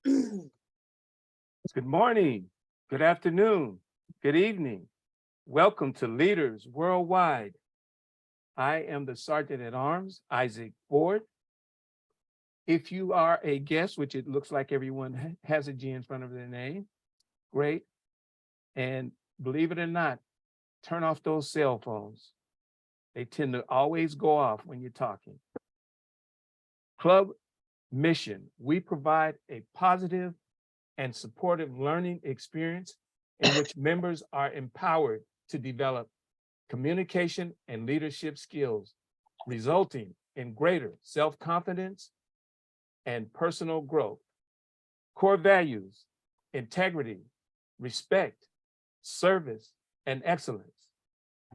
Good morning, good afternoon, good evening. Welcome to Leaders Worldwide. I am the Sergeant at Arms, Isaac Ford. If you are a guest, which it looks like everyone has a G in front of their name, great. And believe it or not, turn off those cell phones. They tend to always go off when you're talking. Club mission, we provide a positive and supportive learning experience in which members are empowered to develop communication and leadership skills, resulting in greater self-confidence and personal growth. Core values, integrity, respect, service, and excellence.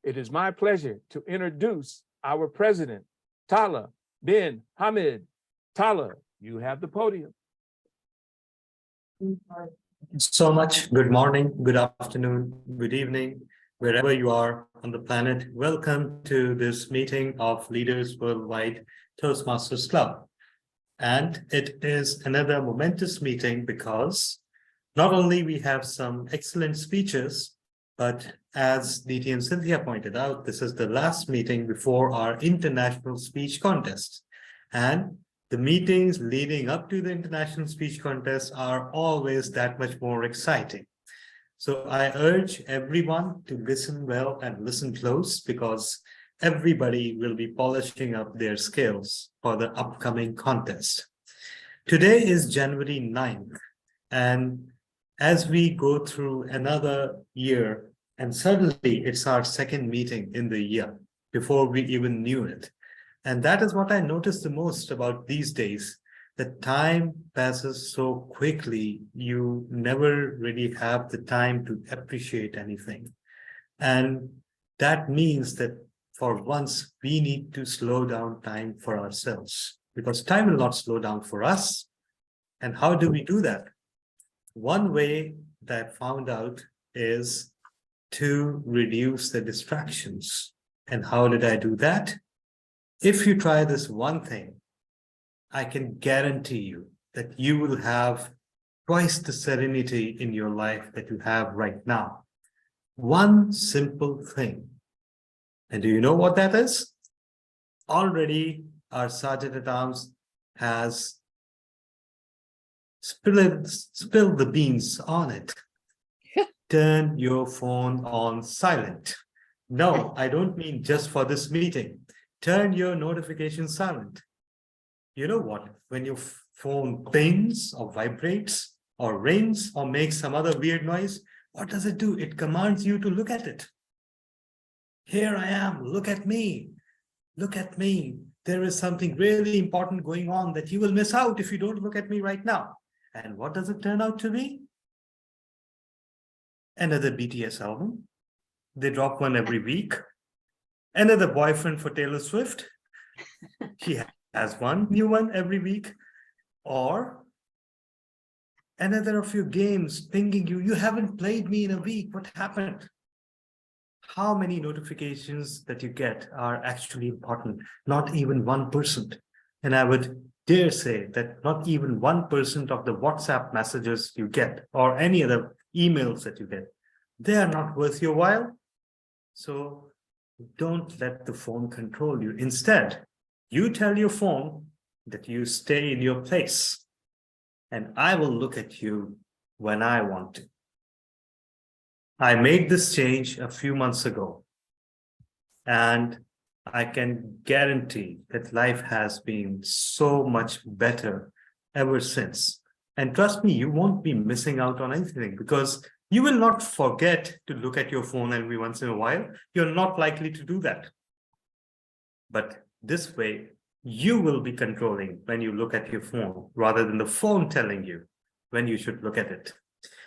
It is my pleasure to introduce our president, Tala bin Hamid. Tala, you have the podium. So much. Good morning, good afternoon, good evening, wherever you are on the planet. Welcome to this meeting of Leaders Worldwide Toastmasters Club. And it is another momentous meeting because not only we have some excellent speeches, but as DT and Cynthia pointed out, this is the last meeting before our international speech contest. And the meetings leading up to the international speech contest are always that much more exciting. So I urge everyone to listen well and listen close because everybody will be polishing up their skills for the upcoming contest. Today is January 9th, and as we go through another year, and suddenly it's our second meeting in the year before we even knew it. And that is what I notice the most about these days. The time passes so quickly, you never really have the time to appreciate anything. And that means that for once, we need to slow down time for ourselves because time will not slow down for us. And how do we do that? One way that I found out is to reduce the distractions. And how did I do that? If you try this one thing, I can guarantee you that you will have twice the serenity in your life that you have right now. One simple thing. And do you know what that is? Already our Sergeant at Arms has spilled the beans on it. Turn your phone on silent. No, I don't mean just for this meeting. Turn your notifications silent. You know what? When your phone pings or vibrates or rings or makes some other weird noise, what does it do? It commands you to look at it. Here I am, look at me. Look at me. There is something really important going on that you will miss out if you don't look at me right now. And what does it turn out to be? Another BTS album. They drop one every week. Another boyfriend for Taylor Swift. She has one new one every week. Or another of your games pinging you. You haven't played me in a week. What happened? How many notifications that you get are actually important? Not even 1%. And I would dare say that not even 1% of the WhatsApp messages you get or any other emails that you get, they are not worth your while. So don't let the phone control you. Instead, you tell your phone that you stay in your place and I will look at you when I want to. I made this change a few months ago and I can guarantee that life has been so much better ever since. And trust me, you won't be missing out on anything because you will not forget to look at your phone every once in a while. You're not likely to do that. But this way, you will be controlling when you look at your phone rather than the phone telling you when you should look at it.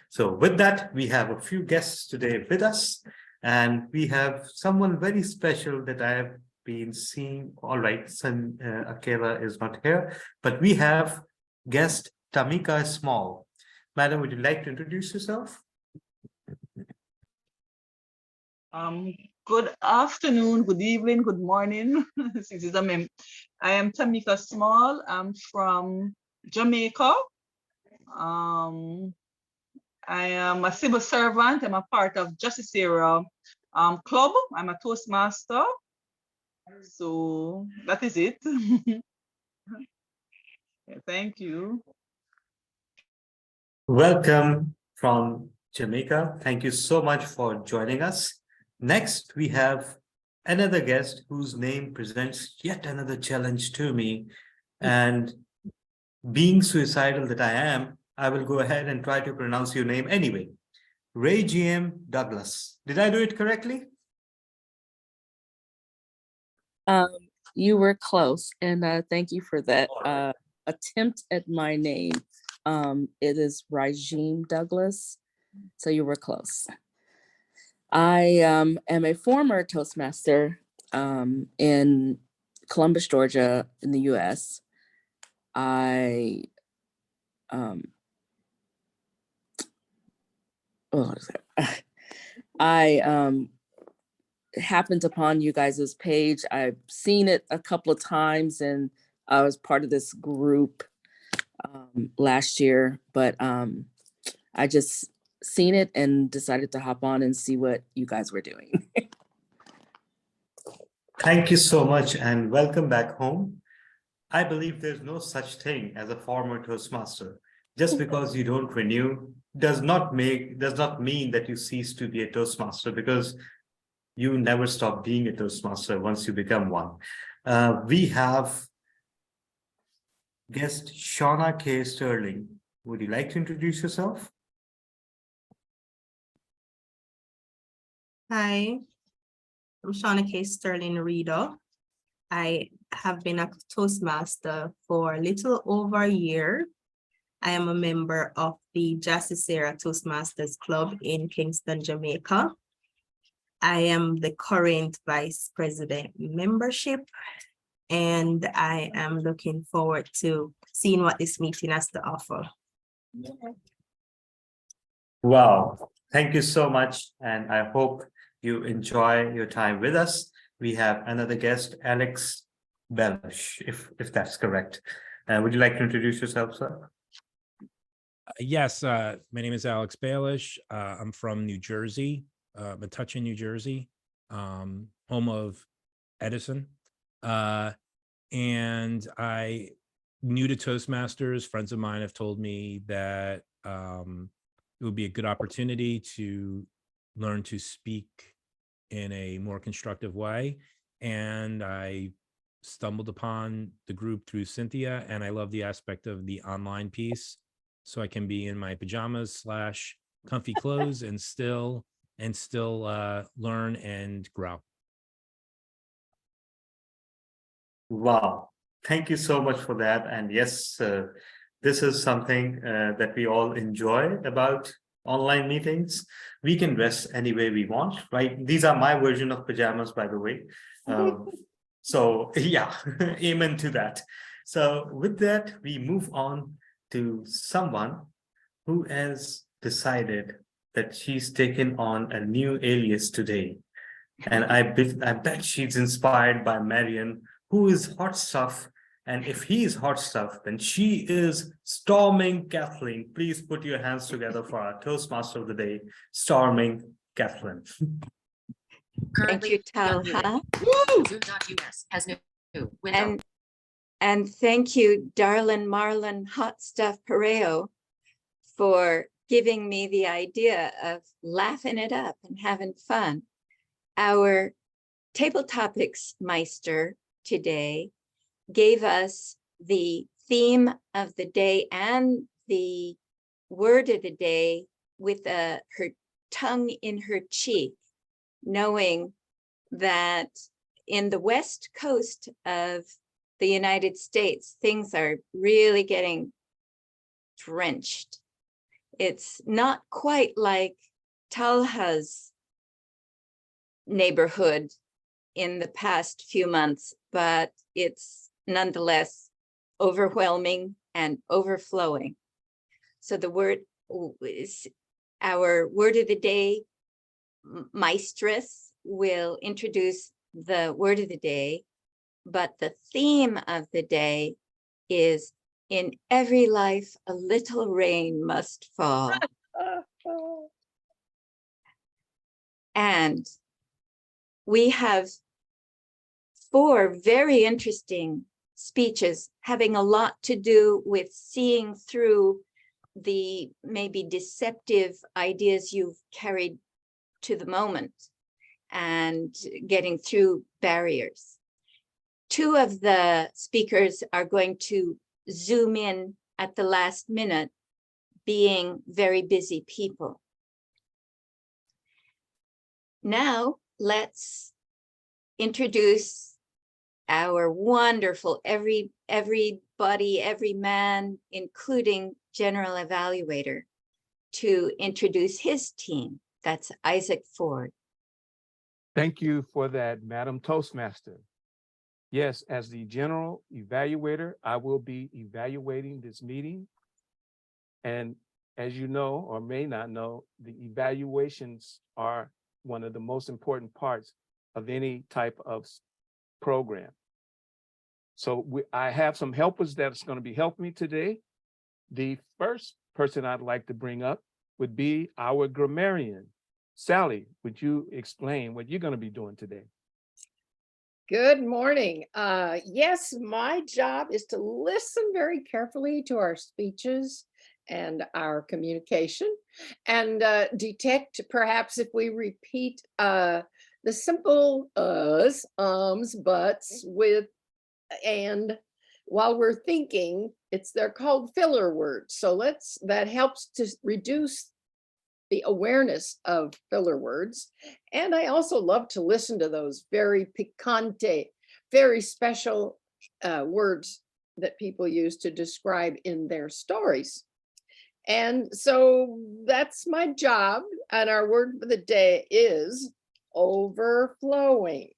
So with that, we have a few guests today with us, and we have someone very special that I have been seeing. All right, Akela is not here, but we have guest Tamika Small. Madam, would you like to introduce yourself? Good afternoon, good evening, good morning. I am Tamika Small. I'm from Jamaica. I am a civil servant. I'm a part of Justice Era Club. I'm a Toastmaster. So that is it. Thank you. Welcome from Jamaica. Thank you so much for joining us. Next, we have another guest whose name presents yet another challenge to me. And being suicidal that I am, I will go ahead and try to pronounce your name anyway. Ray GM Douglas. Did I do it correctly? You were close, and thank you for that All right. attempt at my name. It is Rajeem Douglas, so you were close. I am a former Toastmaster in Columbus, Georgia, in the U.S. I happened upon you guys' page. I've seen it a couple of times, and I was part of this group last year, but I just seen it and decided to hop on and see what you guys were doing. Thank you so much and welcome back home. I believe there's no such thing as a former Toastmaster. Just because you don't renew does not mean that you cease to be a Toastmaster, because you never stop being a Toastmaster once you become one. We have guest Shauna K. Sterling. Would you like to introduce yourself? Hi, I'm Shauna K. Sterling Reader. I have been a Toastmaster for a little over a year. I am a member of the Justice Era Toastmasters Club in Kingston, Jamaica. I am the current Vice President membership, and I am looking forward to seeing what this meeting has to offer. Wow, thank you so much. And I hope you enjoy your time with us. We have another guest, Alex Bellish, if that's correct. Would you like to introduce yourself, sir? Yes, my name is Alex Baelish. I'm from New Jersey, Metuchen, New Jersey, home of Edison. And I new to Toastmasters. Friends of mine have told me that it would be a good opportunity to learn to speak in a more constructive way. And I stumbled upon the group through Cynthia, and I love the aspect of the online piece. So I can be in my pajamas / comfy clothes and still learn and grow. Wow, thank you so much for that. And yes, this is something that we all enjoy about online meetings. We can dress any way we want, right? These are my version of pajamas, by the way. So yeah, amen to that. So with that, we move on to someone who has decided that she's taken on a new alias today. And I bet she's inspired by Marion, who is hot stuff. And if he is hot stuff, then she is Storming Kathleen. Please put your hands together for our Toastmaster of the day, Storming Kathleen. Thank you, Talha. Zoom.us has new window. And thank you, Darlin Marlon Hot Stuff Pareo, for giving me the idea of laughing it up and having fun. Our Table Topics Meister today gave us the theme of the day and the word of the day with her tongue in her cheek, knowing that in the West Coast of the United States, things are really getting drenched. It's not quite like Talha's neighborhood in the past few months, but it's nonetheless overwhelming and overflowing. So the word is our word of the day. Maestress will introduce the word of the day, but the theme of the day is in every life, a little rain must fall. And we have 4 very interesting speeches having a lot to do with seeing through the maybe deceptive ideas you've carried to the moment and getting through barriers. 2 of the speakers are going to zoom in at the last minute, being very busy people. Now let's introduce our wonderful everybody, every man, including General Evaluator, to introduce his team. That's Isaac Ford. Thank you for that, Madam Toastmaster. Yes, as the General Evaluator, I will be evaluating this meeting. And as you know, or may not know, the evaluations are one of the most important parts of any type of program. So I have some helpers that's going to be helping me today. The first person I'd like to bring up would be our grammarian. Sally, would you explain what you're going to be doing today? Good morning. Yes, my job is to listen very carefully to our speeches and our communication and detect perhaps if we repeat the simple uhs, ums, buts with and while we're thinking, they're called filler words. So that helps to reduce the awareness of filler words. And I also love to listen to those very picante, very special words that people use to describe in their stories. And so that's my job. And our word for the day is overflowing.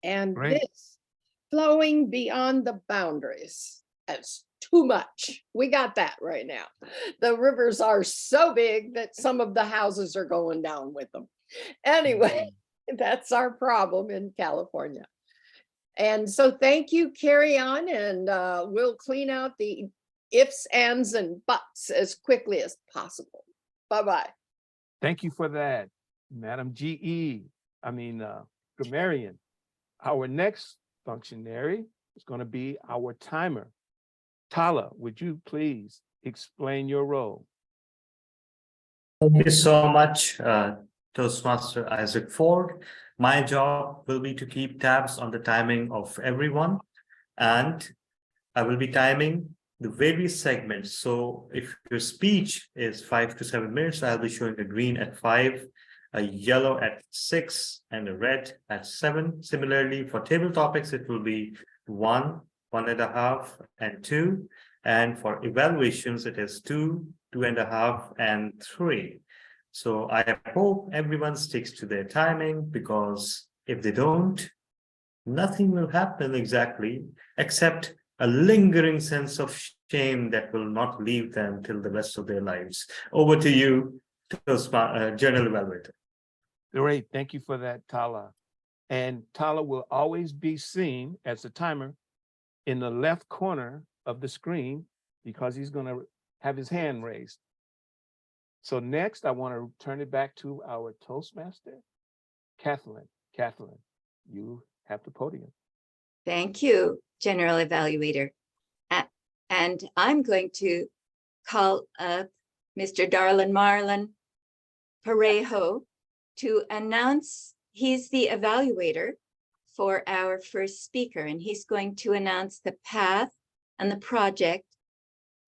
And Great. this, flowing beyond the boundaries. That's too much. We got that right now. The rivers are so big that some of the houses are going down with them. Anyway, that's our problem in California. And so thank you, carry on, and we'll clean out the ifs, ands, and buts as quickly as possible. Bye-bye. Thank you for that, Madam grammarian. Our next functionary is going to be our timer. Tala, would you please explain your role? Thank you so much, Toastmaster Isaac Ford. My job will be to keep tabs on the timing of everyone, and I will be timing the various segments. So if your speech is 5 to 7 minutes, I'll be showing a green at 5, a yellow at 6, and a red at 7. Similarly, for table topics, it will be 1, 1.5, and 2. And for evaluations, it is 2, 2.5, and 3. So I hope everyone sticks to their timing, because if they don't, nothing will happen exactly, except a lingering sense of shame that will not leave them till the rest of their lives. Over to you, General Evaluator. Great, thank you for that, Tala. And Tala will always be seen as the timer in the left corner of the screen, because he's going to have his hand raised. So next, I want to turn it back to our Toastmaster, Kathleen. Kathleen, you have the podium. Thank you, General Evaluator. And I'm going to call up Mr. Darlin Marlin Parejo to announce he's the evaluator for our first speaker, and he's going to announce the path and the project,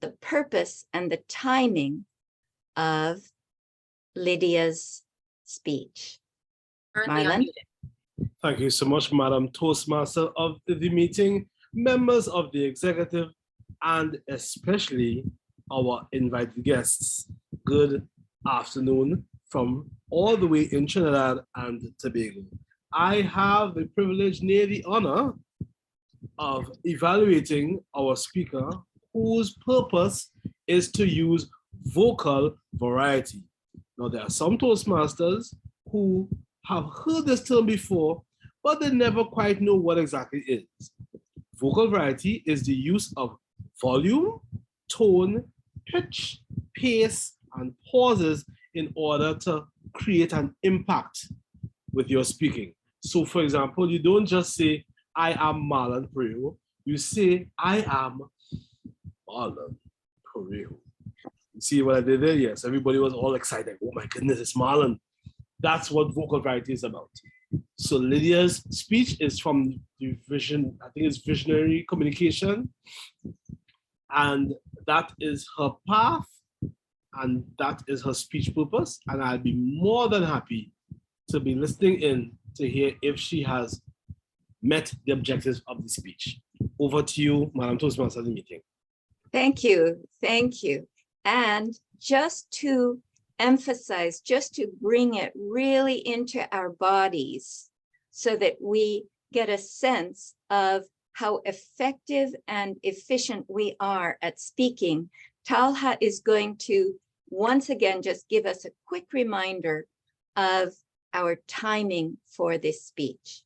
the purpose and the timing of Lydia's speech. Currently Marlon? unmuted. Thank you so much, Madam Toastmaster of the meeting, members of the executive, and especially our invited guests. Good afternoon from all the way in Trinidad and Tobago. I have the privilege, near the honor, of evaluating our speaker, whose purpose is to use vocal variety. Now, there are some Toastmasters who have heard this term before, but they never quite know what exactly it is. Vocal variety is the use of volume, tone, pitch, pace, and pauses in order to create an impact with your speaking. So for example, you don't just say, I am Marlon Pereiro. You say, I am Marlon Pereiro. You see what I did there? Yes, everybody was all excited. Oh my goodness, it's Marlon. That's what vocal variety is about. So Lydia's speech is from the vision, I think it's visionary communication. And that is her path, and that is her speech purpose. And I'll be more than happy to be listening in to hear if she has met the objectives of the speech. Over to you, Madam Toastmaster of the meeting. Thank you. Thank you. And just to emphasize, just to bring it really into our bodies so that we get a sense of how effective and efficient we are at speaking, Talha is going to once again just give us a quick reminder of our timing for this speech.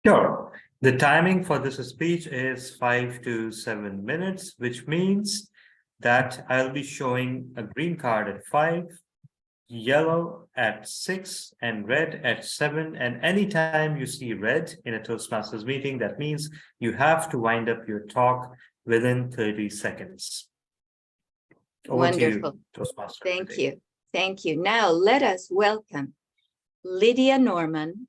Sure. The timing for this speech is 5 to 7 minutes, which means that I'll be showing a green card at 5, yellow at 6, and red at 7. And anytime you see red in a Toastmasters meeting, that means you have to wind up your talk within 30 seconds. Over to you, Wonderful. Toastmaster. Thank you. Thank you. Now let us welcome Lydia Norman.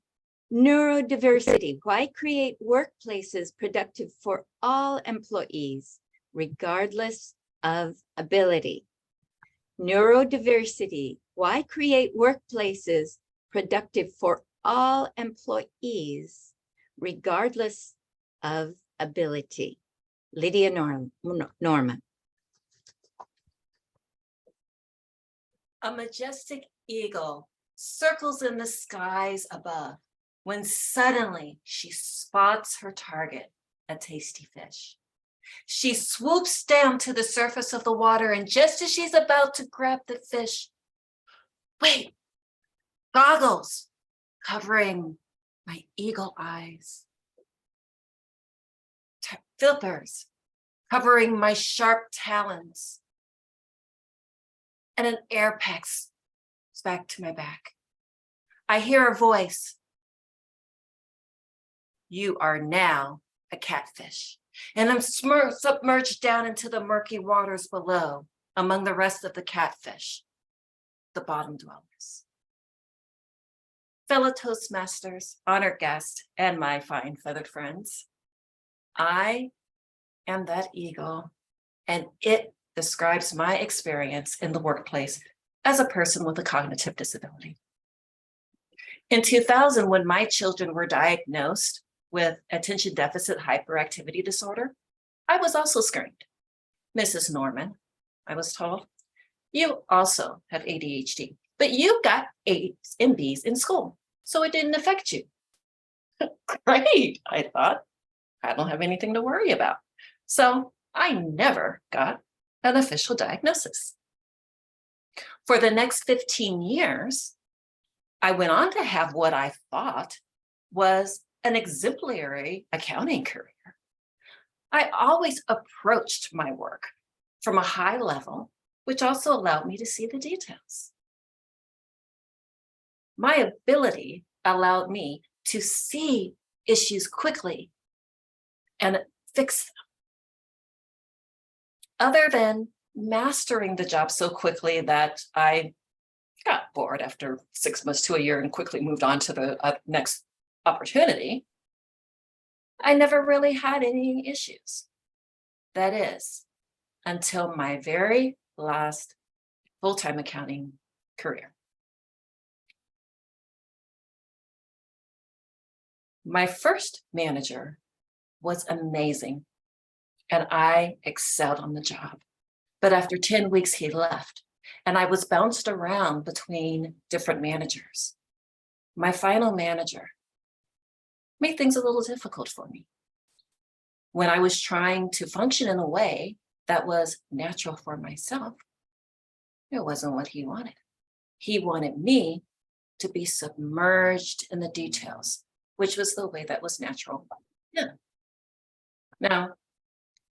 Neurodiversity, why create workplaces productive for all employees, regardless of ability? Neurodiversity, why create workplaces productive for all employees, regardless of ability? Lydia Norman. A majestic eagle circles in the skies above when suddenly she spots her target, a tasty fish. She swoops down to the surface of the water, and just as she's about to grab the fish, wait, goggles covering my eagle eyes, flippers covering my sharp talons, and an air pack back to my back. I hear a voice. You are now a catfish, and I'm submerged down into the murky waters below among the rest of the catfish, the bottom dwellers. Fellow Toastmasters, honored guests, and my fine feathered friends, I am that eagle, and it describes my experience in the workplace as a person with a cognitive disability. In 2000, when my children were diagnosed with attention deficit hyperactivity disorder, I was also screened. Mrs. Norman, I was told, you also have ADHD, but you got A's and B's in school, so it didn't affect you. Great, I thought. I don't have anything to worry about. So I never got an official diagnosis. For the next 15 years, I went on to have what I thought was an exemplary accounting career. I always approached my work from a high level, which also allowed me to see the details. My ability allowed me to see issues quickly and fix them. Other than mastering the job so quickly that I got bored after 6 months to a year and quickly moved on to the next opportunity, I never really had any issues. That is, until my very last full-time accounting career. My first manager was amazing, and I excelled on the job. But after 10 weeks, he left, and I was bounced around between different managers. My final manager made things a little difficult for me. When I was trying to function in a way that was natural for myself, it wasn't what he wanted. He wanted me to be submerged in the details, which was the way that was natural. Yeah. Now,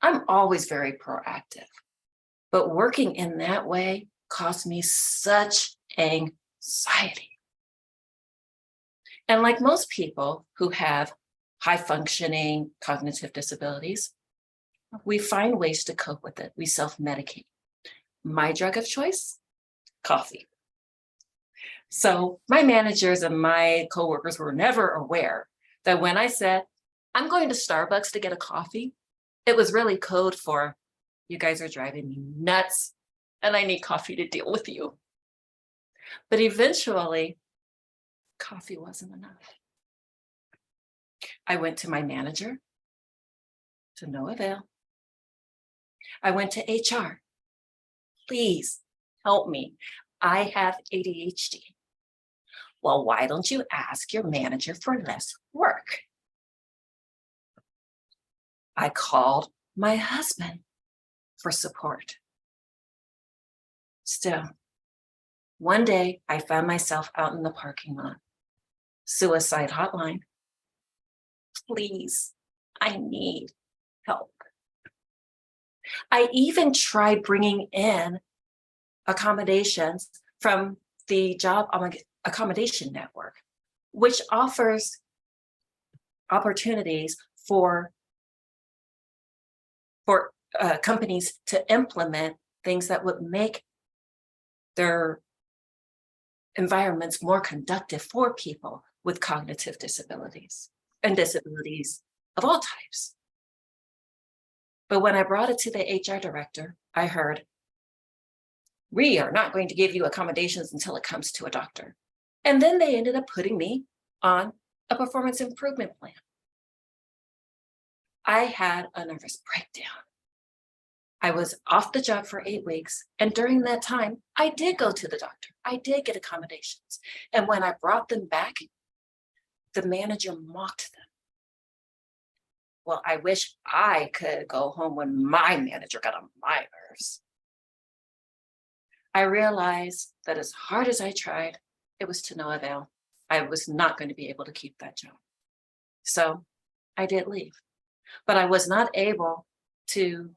I'm always very proactive, but working in that way caused me such anxiety. And like most people who have high functioning cognitive disabilities, we find ways to cope with it. We self-medicate. My drug of choice, coffee. So my managers and my coworkers were never aware that when I said, I'm going to Starbucks to get a coffee, it was really code for, you guys are driving me nuts and I need coffee to deal with you. But eventually, coffee wasn't enough. I went to my manager, to no avail. I went to HR. Please help me. I have ADHD. Well, why don't you ask your manager for less work? I called my husband for support. Still, one day I found myself out in the parking lot. Suicide hotline. Please, I need help. I even tried bringing in accommodations from the Job Accommodation Network, which offers opportunities for companies to implement things that would make their environments more conducive for people with cognitive disabilities and disabilities of all types. But when I brought it to the HR director, I heard, we are not going to give you accommodations until it comes to a doctor. And then they ended up putting me on a performance improvement plan. I had a nervous breakdown. I was off the job for 8 weeks. And during that time, I did go to the doctor. I did get accommodations. And when I brought them back, the manager mocked them. Well, I wish I could go home when my manager got on my nerves. I realized that as hard as I tried, it was to no avail. I was not going to be able to keep that job. So I did leave, but I was not able to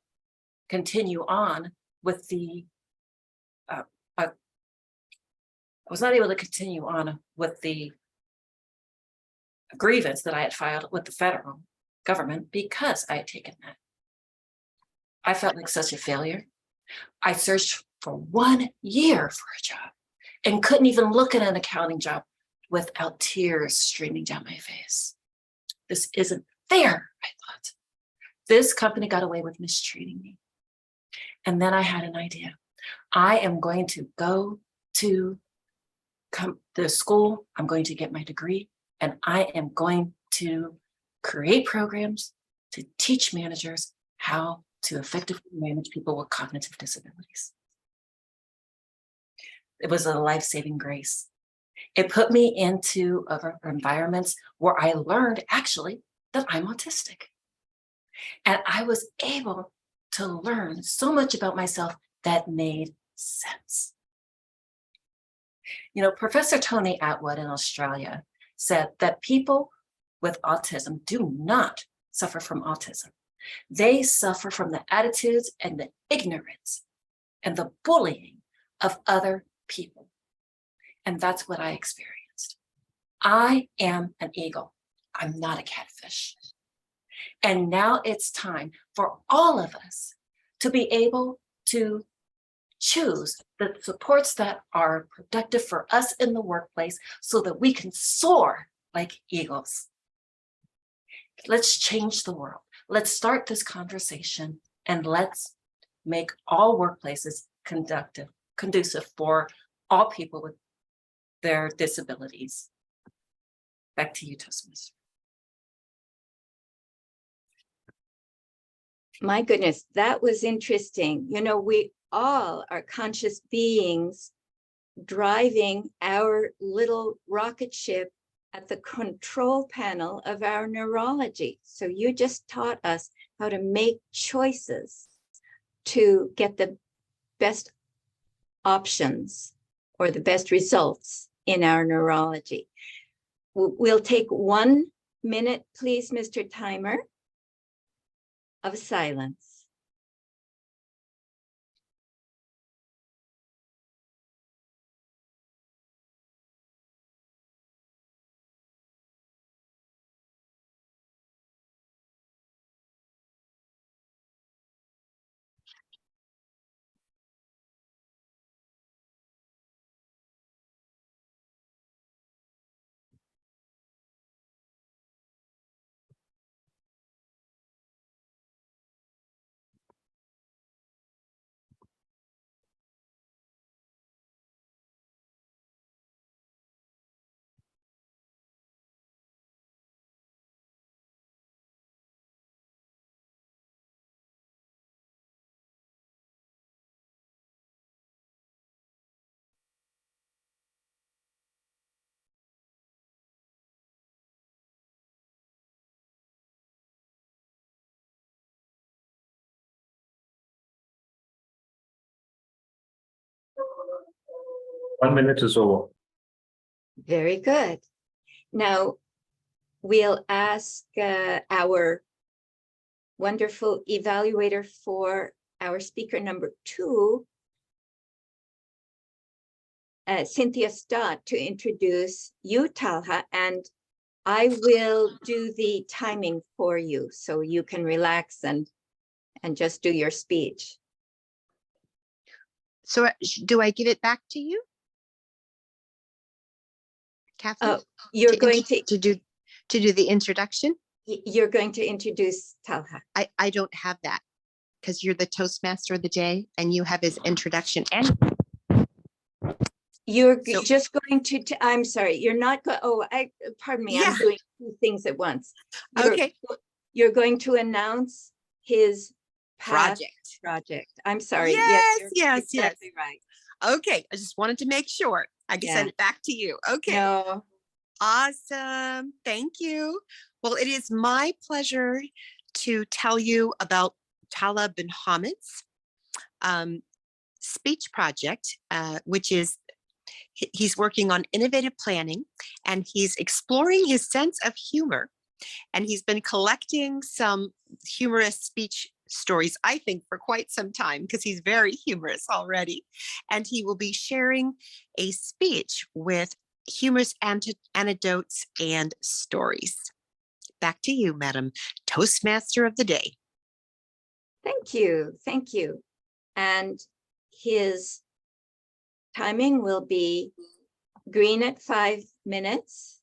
continue on with the, grievance that I had filed with the federal government because I had taken that. I felt like such a failure. I searched for 1 year for a job and couldn't even look at an accounting job without tears streaming down my face. This isn't fair, I thought. This company got away with mistreating me. And then I had an idea. I am going to go to the school, I'm going to get my degree, and I am going to create programs to teach managers how to effectively manage people with cognitive disabilities. It was a life-saving grace. It put me into environments where I learned actually that I'm autistic. And I was able to learn so much about myself that made sense. You know, Professor Tony Attwood in Australia said that people with autism do not suffer from autism. They suffer from the attitudes and the ignorance and the bullying of other people. And that's what I experienced. I am an eagle. I'm not a catfish. And now it's time for all of us to be able to choose the supports that are productive for us in the workplace so that we can soar like eagles. Let's change the world. Let's start this conversation and let's make all workplaces conducive for all people with their disabilities. Back to you, Toastmaster. My goodness, that was interesting. You know, we all are conscious beings driving our little rocket ship at the control panel of our neurology. So you just taught us how to make choices to get the best options or the best results in our neurology. We'll take 1 minute, please, Mr. Timer. of silence. One minute is over. Very good. Now, we'll ask our wonderful evaluator for our speaker number 2, Cynthia Stott, to introduce you, Talha, and I will do the timing for you so you can relax and just do your speech. So do I give it back to you? Kathy? Oh, you're going to do the introduction? You're going to introduce Talha. I don't have that because you're the Toastmaster of the day and you have his introduction and You're So- just going to, I'm sorry, you're not, pardon me, I'm Yeah. doing 2 things at once. You're- Okay. You're going to announce his past project. I'm sorry. Yes, you're yes, exactly right. Okay, I just wanted to make sure. I can send Yeah. it back to you. Okay. No, Awesome. Thank you. Well, it is my pleasure to tell you about Talha bin Hamid's speech project, which is he's working on innovative planning and he's exploring his sense of humor. And he's been collecting some humorous speech stories, I think, for quite some time because he's very humorous already. And he will be sharing a speech with humorous anecdotes and stories. Back to you, Madam Toastmaster of the Day. thank you. Thank you. And his timing will be green at 5 minutes,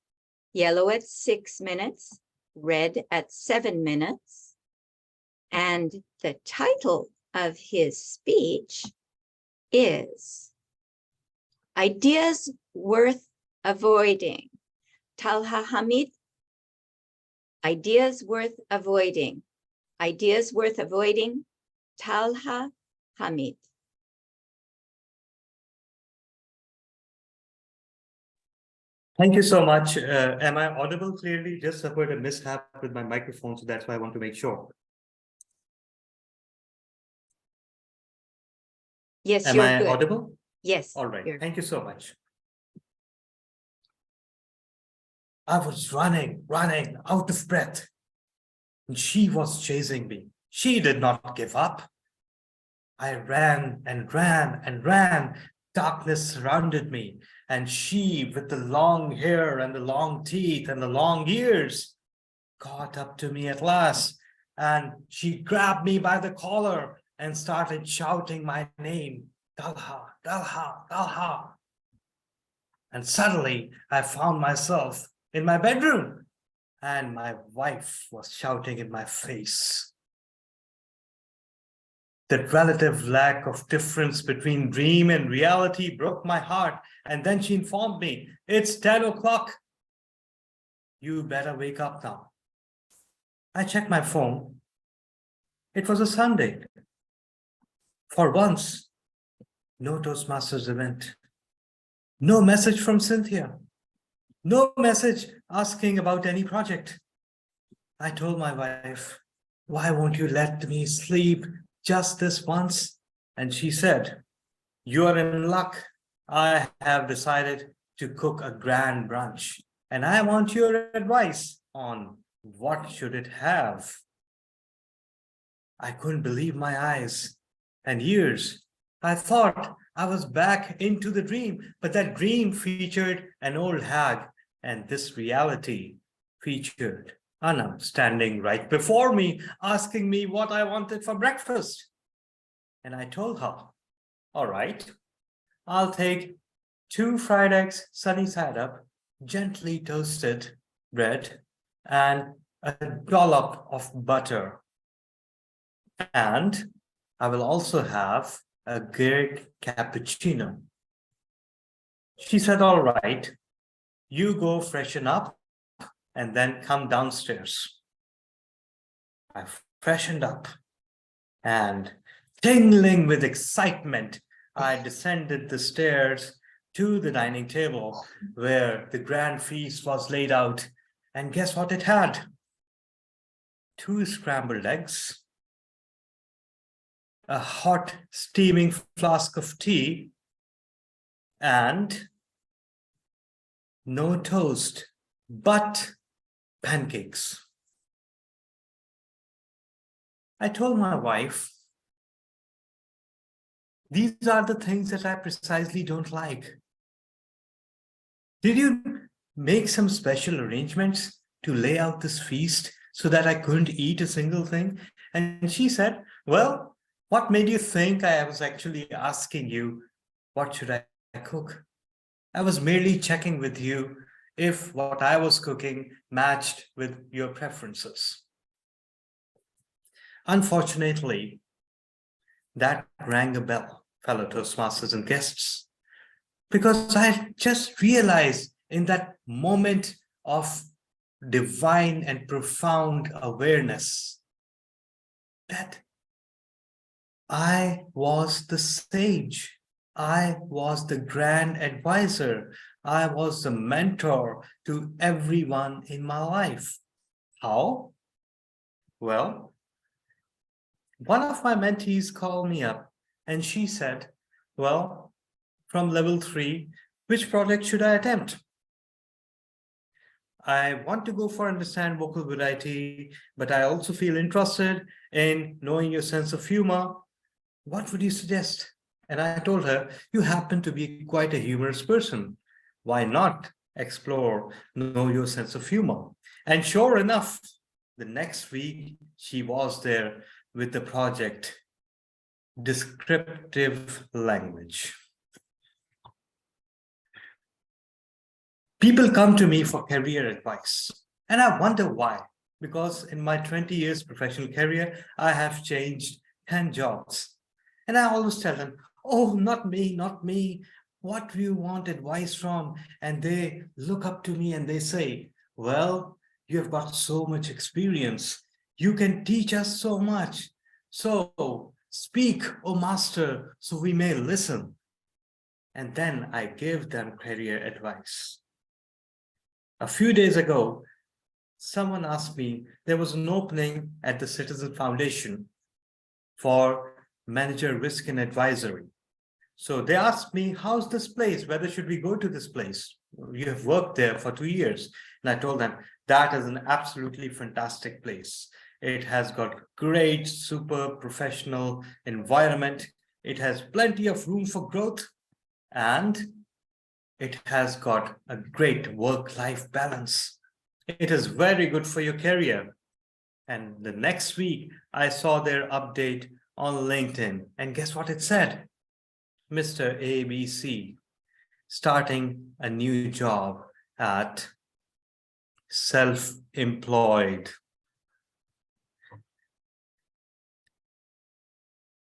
yellow at 6 minutes, red at 7 minutes. And the title of his speech is Ideas Worth Avoiding. Talha Hamid, Ideas Worth Avoiding. Ideas Worth Avoiding, Talha Hamid. Thank you so much. Am I audible clearly? Just suffered a mishap with my microphone, so that's why I want to make sure. Yes, Am you're I good. audible? Yes. All right. you're- Thank you so much. I was running out of breath. And she was chasing me. She did not give up. I ran and ran and ran. Darkness surrounded me. And she, with the long hair and the long teeth and the long ears, caught up to me at last. And she grabbed me by the collar and started shouting my name, Talha, Talha, Talha. And suddenly I found myself in my bedroom and my wife was shouting in my face. The relative lack of difference between dream and reality broke my heart. And then she informed me, it's 10 o'clock. You better wake up now. I checked my phone. It was a Sunday. For once, no Toastmasters event. No message from Cynthia. No message asking about any project. I told my wife, why won't you let me sleep just this once? And she said, you are in luck. I have decided to cook a grand brunch and I want your advice on what should it have. I couldn't believe my eyes and ears. I thought I was back into the dream, but that dream featured an old hag, and this reality featured Anna standing right before me, asking me what I wanted for breakfast. And I told her, all right, I'll take 2 fried eggs, sunny side up, gently toasted bread, and a dollop of butter. And I will also have a Greek cappuccino. She said, all right, you go freshen up and then come downstairs. I freshened up and tingling with excitement, I descended the stairs to the dining table where the grand feast was laid out. And guess what it had? 2 scrambled eggs, a hot steaming flask of tea, and no toast, but pancakes. I told my wife, these are the things that I precisely don't like. Did you make some special arrangements to lay out this feast so that I couldn't eat a single thing? And she said, well, what made you think I was actually asking you, what should I cook? I was merely checking with you if what I was cooking matched with your preferences. Unfortunately, that rang a bell, fellow Toastmasters and guests, because I just realized in that moment of divine and profound awareness that I was the sage, I was the grand advisor, I was the mentor to everyone in my life. How? Well, one of my mentees called me up and she said, well, from level 3, which project should I attempt? I want to go for understand vocal variety, but I also feel interested in knowing your sense of humor. What would you suggest? And I told her, you happen to be quite a humorous person. Why not explore, know your sense of humor? And sure enough, the next week she was there with the project Descriptive Language. People come to me for career advice, and I wonder why. Because in my 20 years professional career, I have changed 10 jobs. And I always tell them, oh, not me, not me. What do you want advice from? And they look up to me and they say, well, you have got so much experience. You can teach us so much. So speak, O Master, so we may listen. And then I give them career advice. A few days ago, someone asked me, there was an opening at the Citizen Foundation for manager risk and advisory. So they asked me, how's this place? Whether should we go to this place? You have worked there for 2 years. And I told them, that is an absolutely fantastic place. It has got great, super professional environment. It has plenty of room for growth. And it has got a great work-life balance. It is very good for your career. And the next week, I saw their update on LinkedIn. And guess what it said? Mr. ABC, starting a new job at Self-Employed.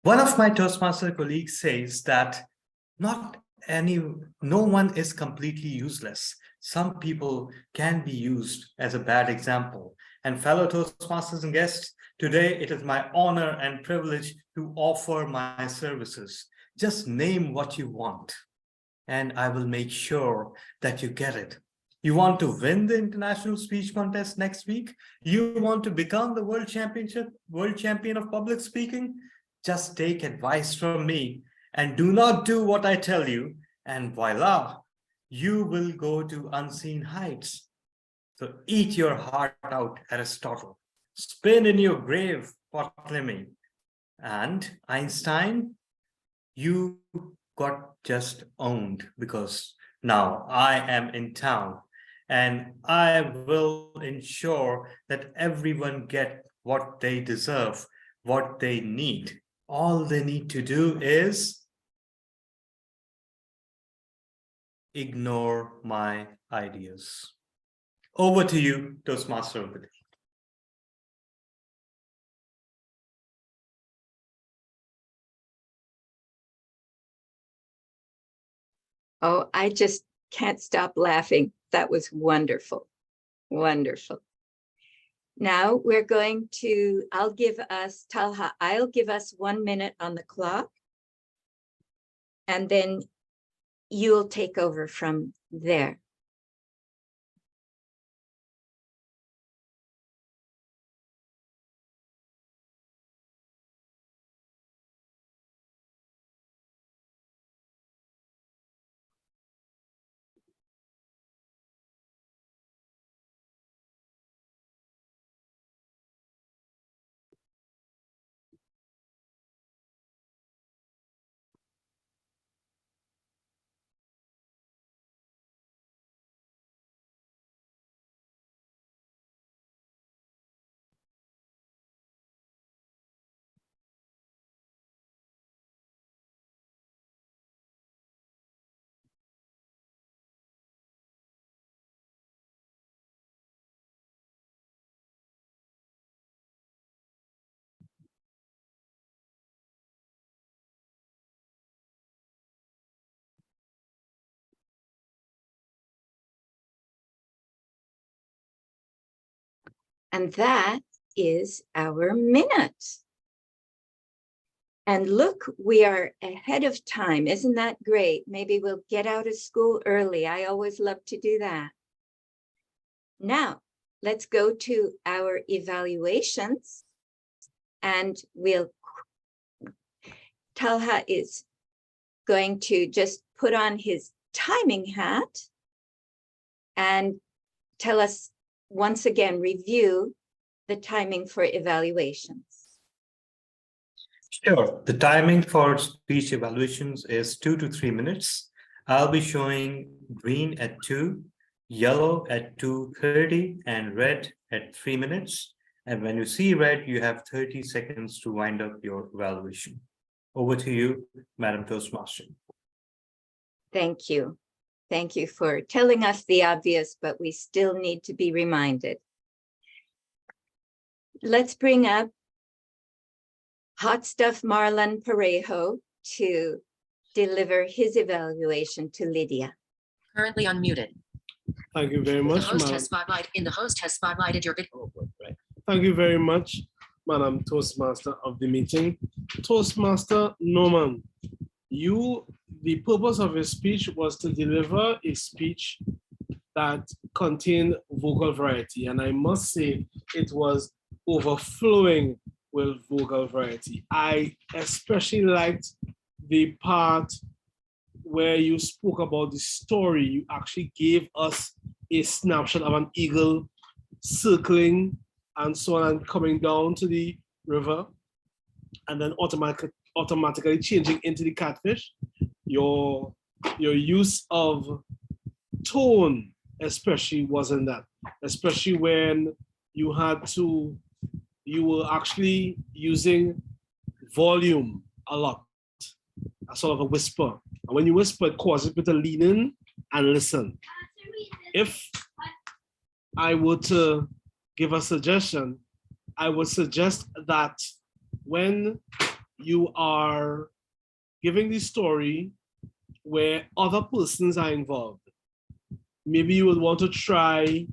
One of my Toastmaster colleagues says that no one is completely useless. Some people can be used as a bad example. And fellow Toastmasters and guests, today it is my honor and privilege to offer my services. Just name what you want, and I will make sure that you get it. You want to win the international speech contest next week? You want to become the world champion of public speaking? Just take advice from me and do not do what I tell you, and voila, you will go to unseen heights. So eat your heart out, Aristotle. Spin in your grave, Ptolemy. And Einstein, you got just owned because now I am in town and I will ensure that everyone get what they deserve, what they need. All they need to do is ignore my ideas. Over to you, Toastmaster of the day. Oh, I just can't stop laughing. That was wonderful. Wonderful. Now we're going to, Talha, I'll give us 1 minute on the clock. And then you'll take over from there. And that is our minute. And look, we are ahead of time. Isn't that great? Maybe we'll get out of school early. I always love to do that. Now, let's go to our evaluations. And Talha is going to just put on his timing hat and tell us once again, review the timing for evaluations. Sure. The timing for speech evaluations is 2 to 3 minutes. I'll be showing green at 2, yellow at 2:30, and red at 3 minutes. And when you see red, you have 30 seconds to wind up your evaluation. Over to you, Madam Toastmaster. Thank you. Thank you for telling us the obvious, but we still need to be reminded. Let's bring up Hot Stuff Marlon Parejo to deliver his evaluation to Lydia. Currently unmuted. Thank you very The much, host Madam. has spotlighted your video. Thank you very much, Madam Toastmaster of the meeting. Toastmaster Norman, the purpose of your speech was to deliver a speech that contained vocal variety. And I must say it was overflowing with vocal variety. I especially liked the part where you spoke about the story. You actually gave us a snapshot of an eagle circling and so on and coming down to the river and then automatically changing into the catfish. Your use of tone especially wasn't that, especially when you were actually using volume a lot, a sort of a whisper. And when you whisper, it causes people to lean in and listen. If I were to give a suggestion, I would suggest that when you are giving the story where other persons are involved, maybe you would want to try,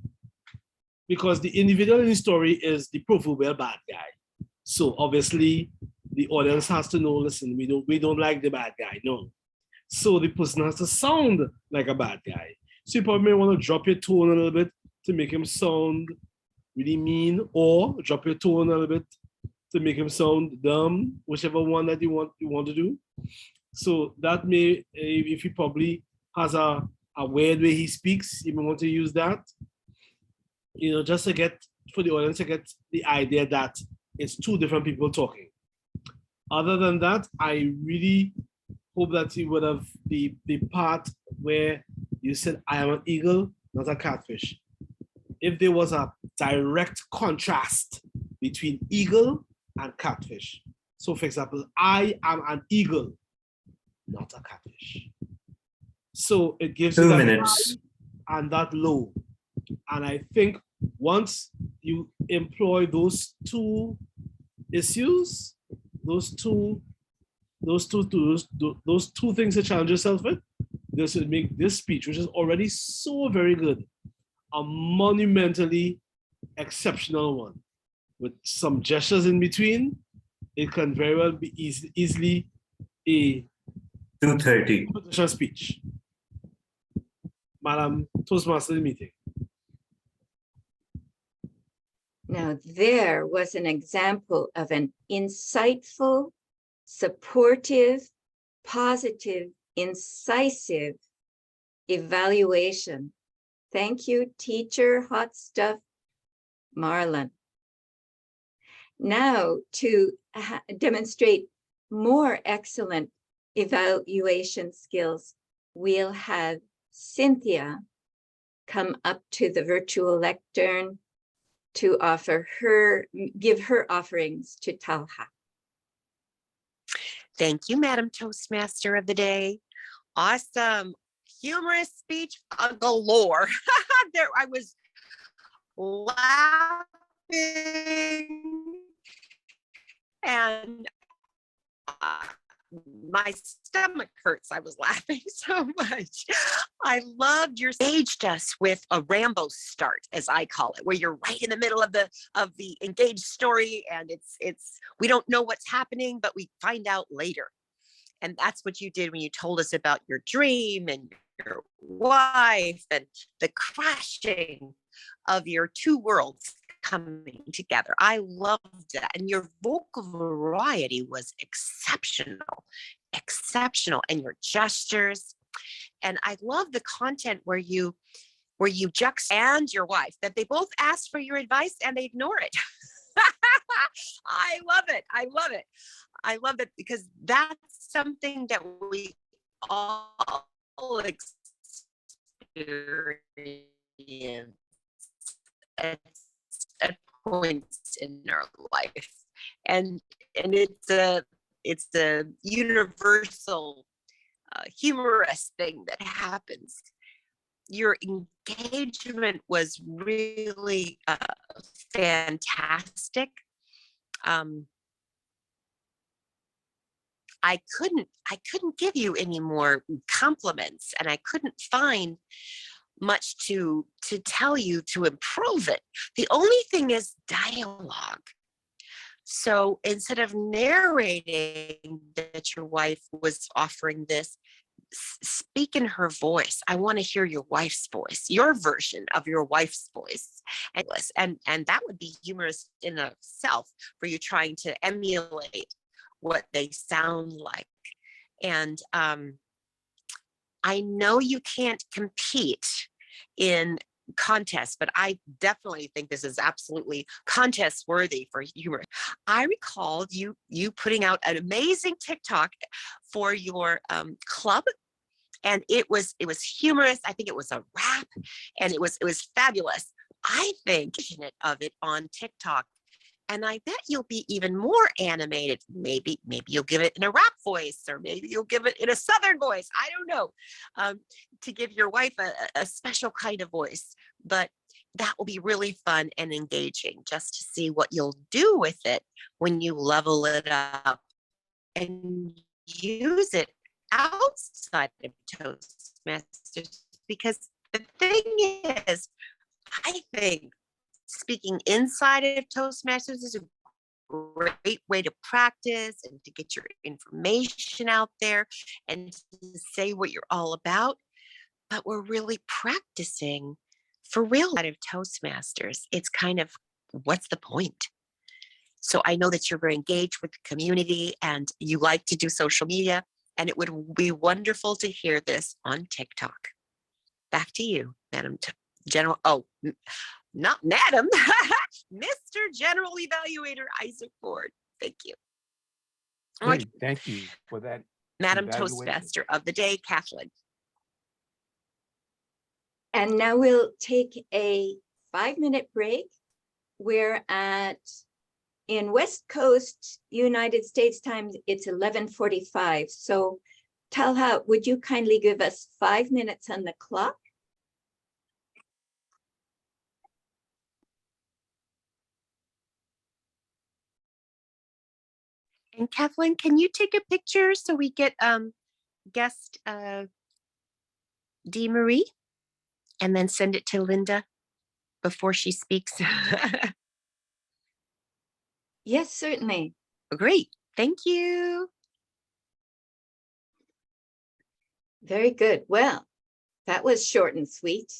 because the individual in the story is the proverbial bad guy. So obviously the audience has to know, listen, we don't like the bad guy, no. So the person has to sound like a bad guy. So you probably may want to drop your tone a little bit to make him sound really mean, or drop your tone a little bit to make him sound dumb, whichever one that you want to do. So that may, if he probably has a weird way he speaks, you may want to use that, just to get, for the audience to get the idea that it's two different people talking. Other than that, I really hope that you would have the part where you said, I am an eagle, not a catfish. If there was a direct contrast between eagle and catfish. So for example, I am an eagle, not a catfish. So it gives you 2 that minutes. high and that low. And I think once you employ those two issues, those two things to challenge yourself with, this would make this speech, which is already so very good, a monumentally exceptional one. With some gestures in between, it can very well be easily a 2:30. competition speech. Madam Toastmaster meeting. Now, there was an example of an insightful, supportive, positive, incisive evaluation. Thank you, teacher Hot Stuff Marlon. Now, to demonstrate more excellent evaluation skills, we'll have Cynthia come up to the virtual lectern to give her offerings to Talha. Thank you, Madam Toastmaster of the Day. Awesome. Humorous speech galore. There I was laughing and my stomach hurts. I was laughing so much. I loved your engaged us with a Rambo start, as I call it, where you're right in the middle of the engaged story, and it's we don't know what's happening, but we find out later. And that's what you did when you told us about your dream and your wife and the crashing of your two worlds coming together. I loved that. And your vocal variety was exceptional. And your gestures. And I love the content where you and your wife, that they both ask for your advice and they ignore it. I love it because that's something that we all experience at points in our life, and it's a universal humorous thing that happens. Your engagement was really fantastic. I couldn't give you any more compliments, and I couldn't find much to tell you to improve it. The only thing is dialogue. So instead of narrating that your wife was offering this, speak in her voice. I want to hear your wife's voice, your version of your wife's voice. And that would be humorous in itself, for you trying to emulate what they sound like. And I know you can't compete in contests, but I definitely think this is absolutely contest worthy for humor. I recalled you putting out an amazing TikTok for your club, and it was humorous. I think it was a rap, and it was fabulous. I think of it on TikTok, and I bet you'll be even more animated. Maybe you'll give it in a rap voice, or maybe you'll give it in a Southern voice. I don't know, to give your wife a special kind of voice. But that will be really fun and engaging, just to see what you'll do with it when you level it up and use it outside of Toastmasters. Because the thing is, I think speaking inside of Toastmasters is a great way to practice and to get your information out there and to say what you're all about. But we're really practicing for real out of Toastmasters. It's kind of, what's the point? So I know that you're very engaged with the community and you like to do social media, and it would be wonderful to hear this on TikTok. Back to you, Madam General. Oh, not Madam, Mr. General Evaluator Isaac Ford. Thank you. I'd like Great, thank you for that. Madam evaluation. Toastmaster of the day, Kathleen. And now we'll take a 5-minute break. We're in West Coast, United States time, it's 11:45. So Talha, would you kindly give us 5 minutes on the clock? And Kathleen, can you take a picture so we get guest Dee Marie and then send it to Linda before she speaks? Yes, certainly. Great, thank you. Very good. Well, that was short and sweet.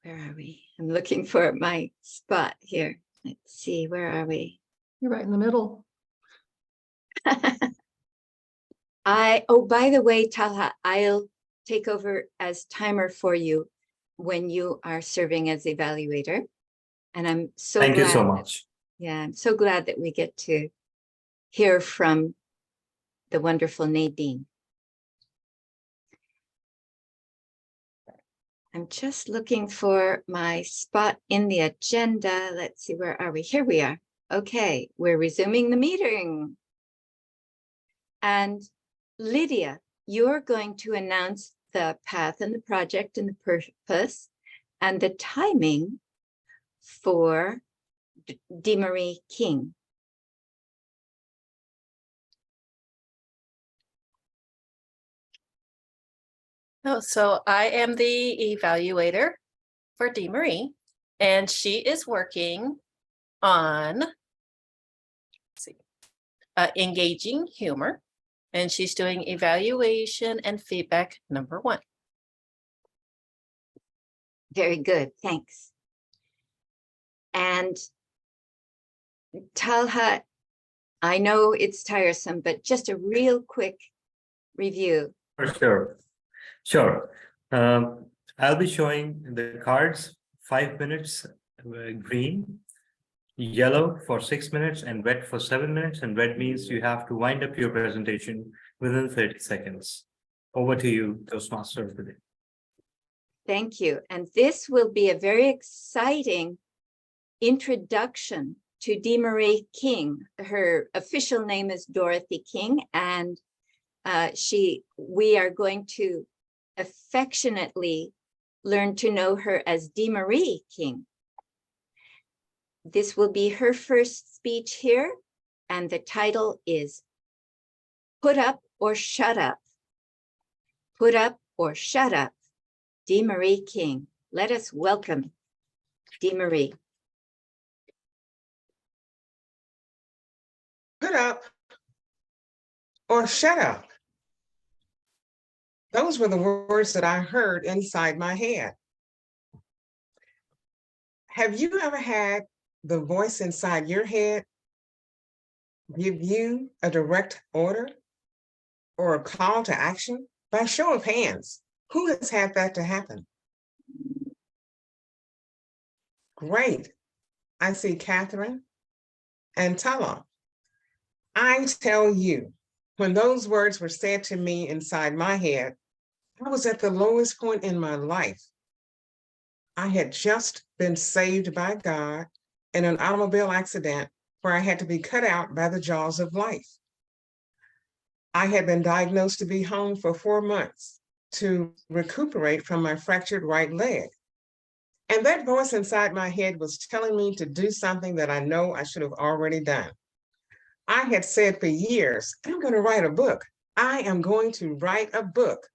Where are we? I'm looking for my spot here. Let's see, where are we? You're right in the middle. Oh, by the way, Talha, I'll take over as timer for you when you are serving as evaluator. And I'm so Thank you so glad- much. Yeah, I'm so glad that we get to hear from the wonderful Nadine. I'm just looking for my spot in the agenda. Let's see, where are we? Here we are. Okay, we're resuming the meeting. And Lydia, you're going to announce the path and the project and the purpose and the timing for Dee Marie King. Oh, so I am the evaluator for Dee Marie, and she is working on, let's see, engaging humor, and she's doing evaluation and feedback number 1. Very good, thanks. And Talha, I know it's tiresome, but just a real quick review. For sure. Sure. I'll be showing the cards, 5 minutes, green, yellow for 6 minutes, and red for 7 minutes. And red means you have to wind up your presentation within 30 seconds. Over to you, Toastmaster of the day. Thank you. And this will be a very exciting introduction to Dee Marie King. Her official name is Dorothy King, and we are going to affectionately learn to know her as Dee Marie King. This will be her first speech here, and the title is Put Up or Shut Up. Put Up or Shut Up, Dee Marie King. Let us welcome Dee Marie. Put up or shut up. Those were the words that I heard inside my head. Have you ever had the voice inside your head give you a direct order or a call to action? By show of hands, who has had that to happen? Great. I see Catherine and Tala. I tell you, when those words were said to me inside my head, I was at the lowest point in my life. I had just been saved by God in an automobile accident where I had to be cut out by the jaws of life. I had been diagnosed to be home for 4 months to recuperate from my fractured right leg. And that voice inside my head was telling me to do something that I know I should have already done. I had said for years, I'm going to write a book. I am going to write a book.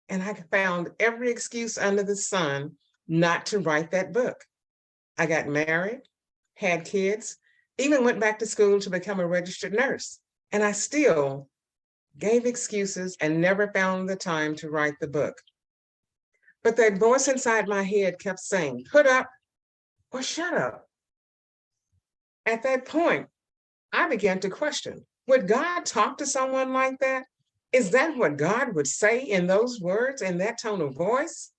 And I found every excuse under the sun not to write that book. I got married, had kids, even went back to school to become a registered nurse. And I still gave excuses and never found the time to write the book. But that voice inside my head kept saying, put up or shut up. At that point, I began to question, would God talk to someone like that? Is that what God would say in those words, in that tone of voice?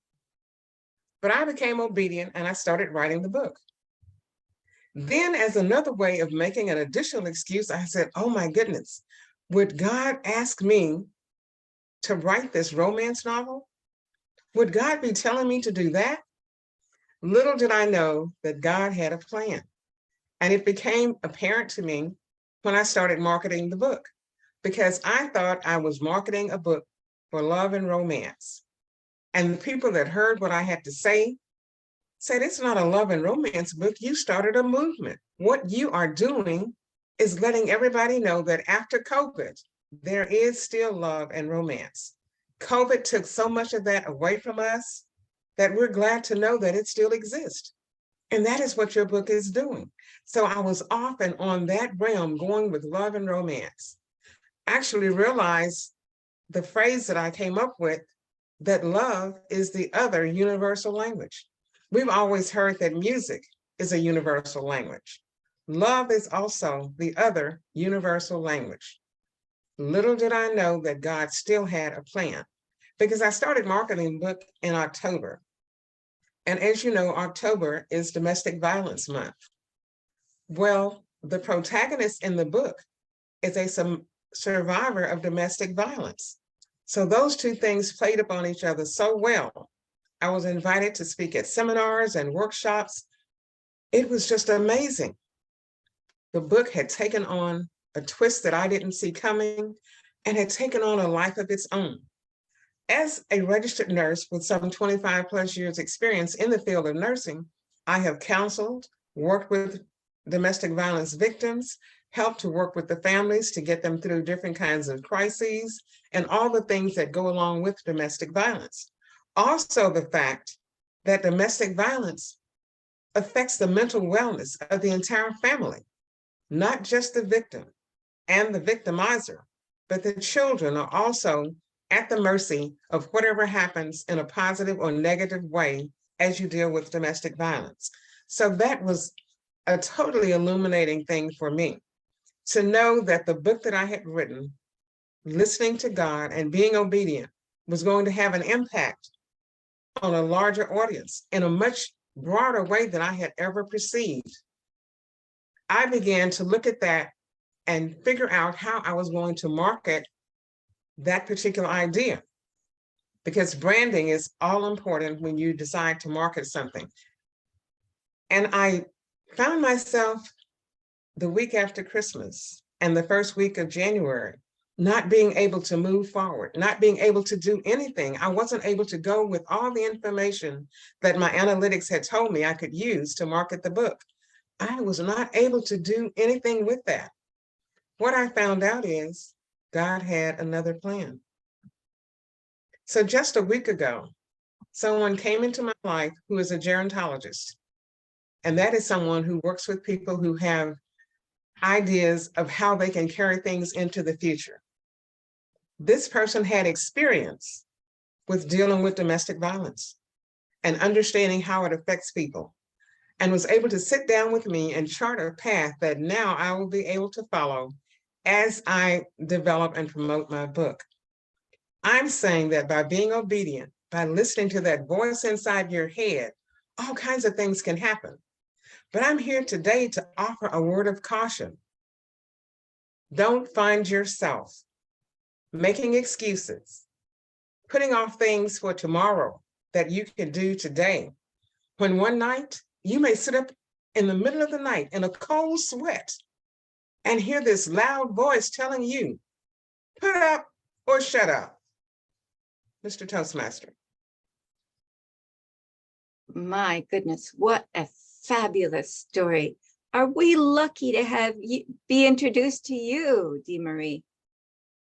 But I became obedient and I started writing the book. Then, as another way of making an additional excuse, I said, oh my goodness, would God ask me to write this romance novel? Would God be telling me to do that? Little did I know that God had a plan. And it became apparent to me when I started marketing the book, because I thought I was marketing a book for love and romance. And the people that heard what I had to say said, it's not a love and romance book. You started a movement. What you are doing is letting everybody know that after COVID, there is still love and romance. COVID took so much of that away from us that we're glad to know that it still exists. And that is what your book is doing. So I was off and on that realm going with love and romance. Actually realized the phrase that I came up with, that love is the other universal language. We've always heard that music is a universal language. Love is also the other universal language. Little did I know that God still had a plan, because I started marketing the book in October. And as you know, October is Domestic Violence Month. Well, the protagonist in the book is a survivor of domestic violence. So those two things played upon each other so well. I was invited to speak at seminars and workshops. It was just amazing. The book had taken on a twist that I didn't see coming and had taken on a life of its own. As a registered nurse with some 25 plus years experience in the field of nursing, I have counseled, worked with domestic violence victims, helped to work with the families to get them through different kinds of crises and all the things that go along with domestic violence. Also, the fact that domestic violence affects the mental wellness of the entire family, not just the victim and the victimizer, but the children are also at the mercy of whatever happens in a positive or negative way as you deal with domestic violence. So that was a totally illuminating thing for me, to know that the book that I had written, listening to God and being obedient, was going to have an impact on a larger audience in a much broader way than I had ever perceived. I began to look at that and figure out how I was going to market that particular idea, because branding is all important when you decide to market something. And I found myself the week after Christmas and the first week of January not being able to move forward, not being able to do anything. I wasn't able to go with all the information that my analytics had told me I could use to market the book. I was not able to do anything with that. What I found out is God had another plan. So just a week ago, someone came into my life who is a gerontologist. And that is someone who works with people who have ideas of how they can carry things into the future. This person had experience with dealing with domestic violence and understanding how it affects people, and was able to sit down with me and chart a path that now I will be able to follow as I develop and promote my book. I'm saying that by being obedient, by listening to that voice inside your head, all kinds of things can happen. But I'm here today to offer a word of caution. Don't find yourself making excuses, putting off things for tomorrow that you can do today, when one night you may sit up in the middle of the night in a cold sweat and hear this loud voice telling you, put up or shut up. Mr. Toastmaster. My goodness, what a fabulous story. Are we lucky to have you be introduced to you, DeMarie?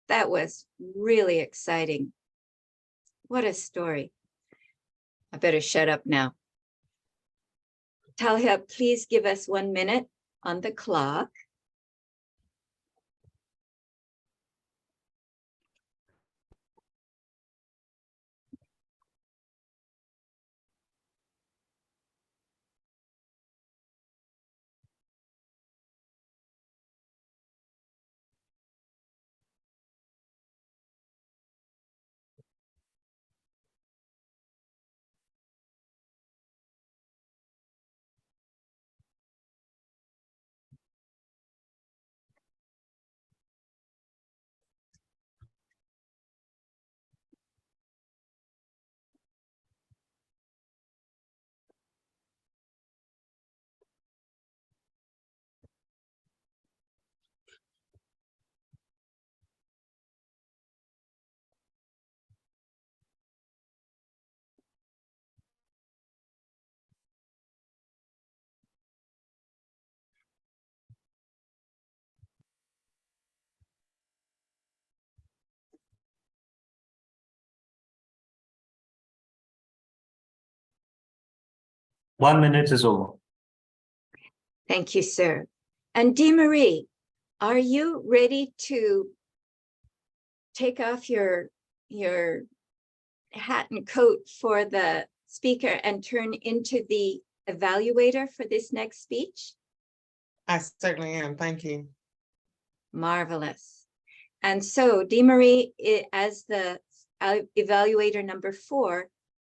That was really exciting. What a story. I better shut up now. Talia, please give us 1 minute on the clock. 1 minute is over. Thank you, sir. And Dee Marie, are you ready to take off your hat and coat for the speaker and turn into the evaluator for this next speech? I certainly am. Thank you. Marvelous. And so Dee Marie, as the evaluator number 4,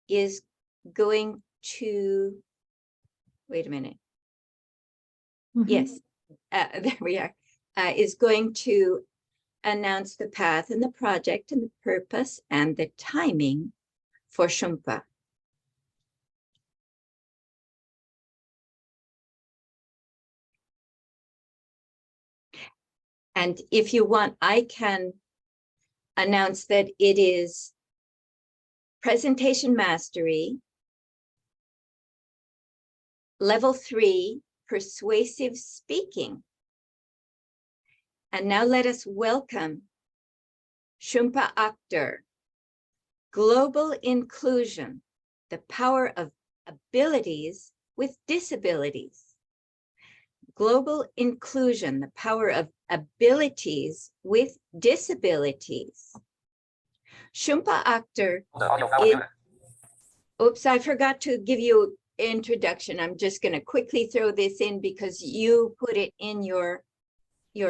is going to, wait a minute. Yes, there we are, is going to announce the path and the project and the purpose and the timing for Shumpa. And if you want, I can announce that it is Presentation Mastery, Level 3, Persuasive Speaking. And now let us welcome Shumpa Akhter, Global Inclusion, the Power of Abilities with Disabilities. Global Inclusion, the Power of Abilities with Disabilities. Shumpa Akhter, oops, I forgot to give you introduction. I'm just going to quickly throw this in because you put it in your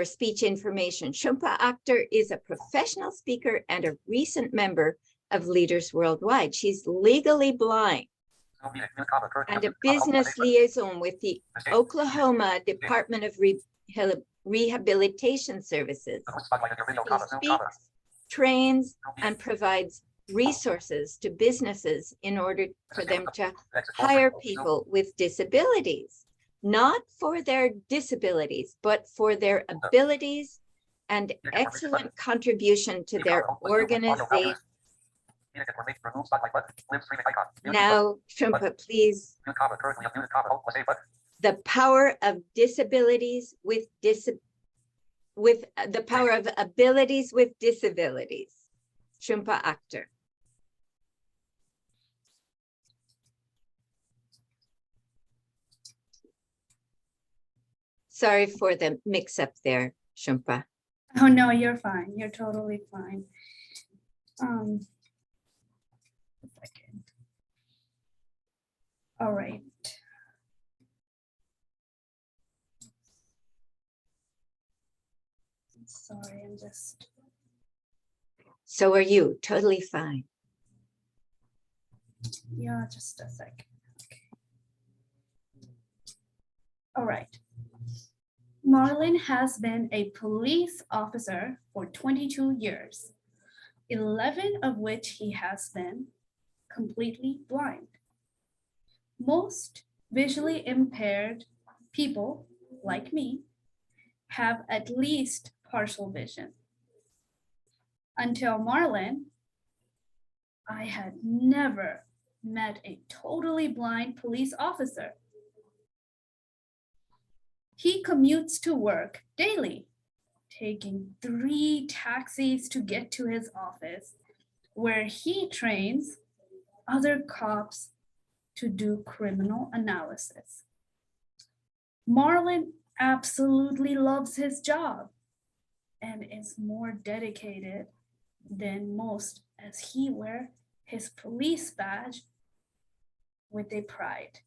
speech information. Shumpa Akhter is a professional speaker and a recent member of Leaders Worldwide. She's legally blind and a business liaison with the Oklahoma Department of Rehabilitation Services. She speaks, trains, and provides resources to businesses in order for them to hire people with disabilities, not for their disabilities, but for their abilities and excellent contribution to their organization. Now, Shumpa, please. The power of disabilities with the power of abilities with disabilities. Shumpa Akhter. Sorry for the mix-up there, Shumpa. Oh, no, you're fine. You're totally fine. A second. All right. Sorry, I'm just. So are you, totally fine. Yeah, just a second. Okay. All right. Marlon has been a police officer for 22 years, 11 of which he has been completely blind. Most visually impaired people, like me, have at least partial vision. Until Marlon, I had never met a totally blind police officer. He commutes to work daily, taking 3 taxis to get to his office, where he trains other cops to do criminal analysis. Marlon absolutely loves his job and is more dedicated than most, as he wears his police badge with a pride.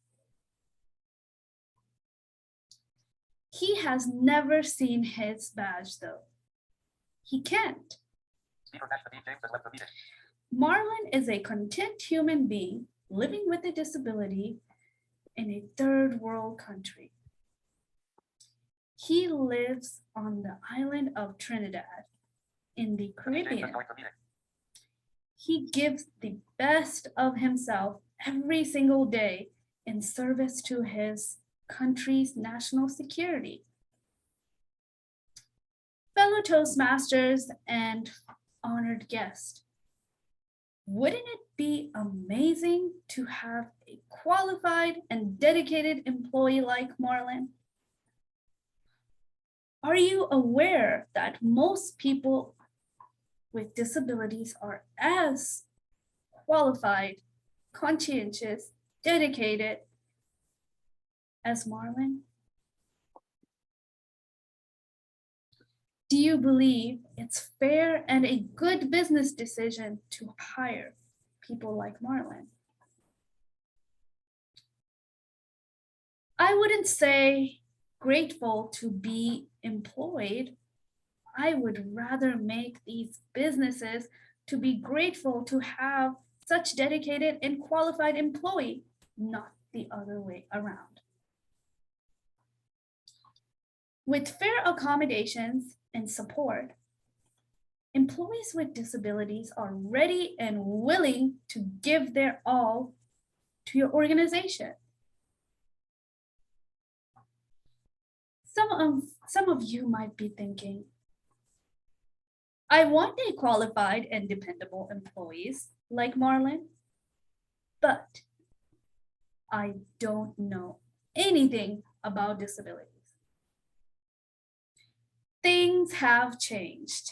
He has never seen his badge though. He can't. Marlon is a content human being living with a disability in a third world country. He lives on the island of Trinidad in the Caribbean. He gives the best of himself every single day in service to his country's national security. Fellow Toastmasters and honored guest, wouldn't it be amazing to have a qualified and dedicated employee like Marlon? Are you aware that most people with disabilities are as qualified, conscientious, dedicated, as Marlin? Do you believe it's fair and a good business decision to hire people like Marlin? I wouldn't say grateful to be employed. I would rather make these businesses to be grateful to have such dedicated and qualified employee, not the other way around. With fair accommodations and support, employees with disabilities are ready and willing to give their all to your organization. Some of you might be thinking, I want a qualified and dependable employees like Marlin, but I don't know anything about disabilities. Things have changed.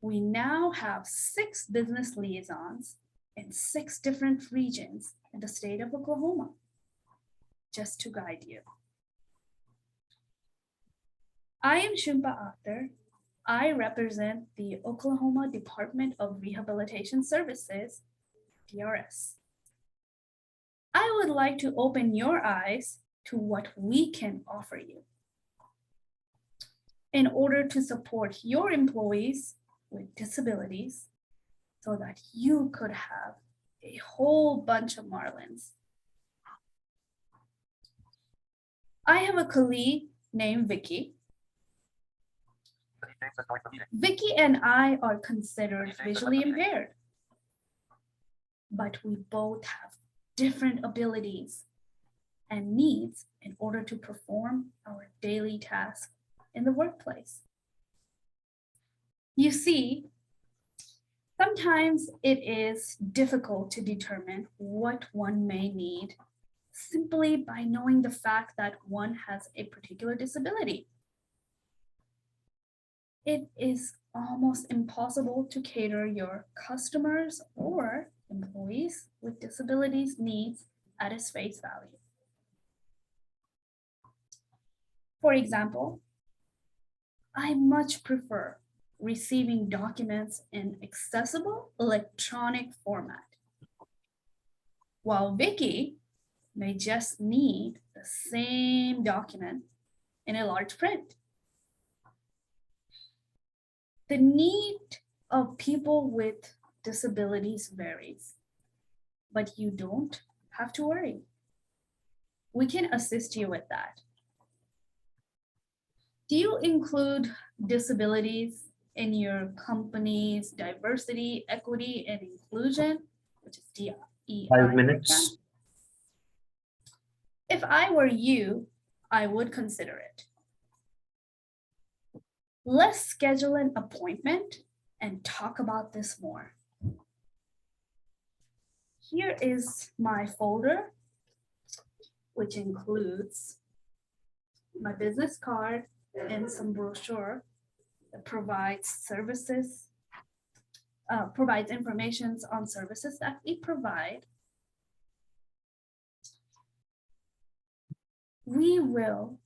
We now have 6 business liaisons in 6 different regions in the state of Oklahoma, just to guide you. I am Shumpa Akhtar. I represent the Oklahoma Department of Rehabilitation Services, DRS. I would like to open your eyes to what we can offer you in order to support your employees with disabilities so that you could have a whole bunch of Marlins. I have a colleague named Vicky. Vicky and I are considered visually impaired, but we both have different abilities and needs in order to perform our daily tasks in the workplace. You see, sometimes it is difficult to determine what one may need simply by knowing the fact that one has a particular disability. It is almost impossible to cater your customers or employees with disabilities needs at its face value. For example, I much prefer receiving documents in accessible electronic format, while Vicky may just need the same document in a large print. The need of people with disabilities varies, but you don't have to worry. We can assist you with that. Do you include disabilities in your company's diversity, equity, and inclusion, which is DEI? 5 minutes. If I were you, I would consider it. Let's schedule an appointment and talk about this more. Here is my folder, which includes my business card and some brochure that provides services, provides information on services that we provide. We will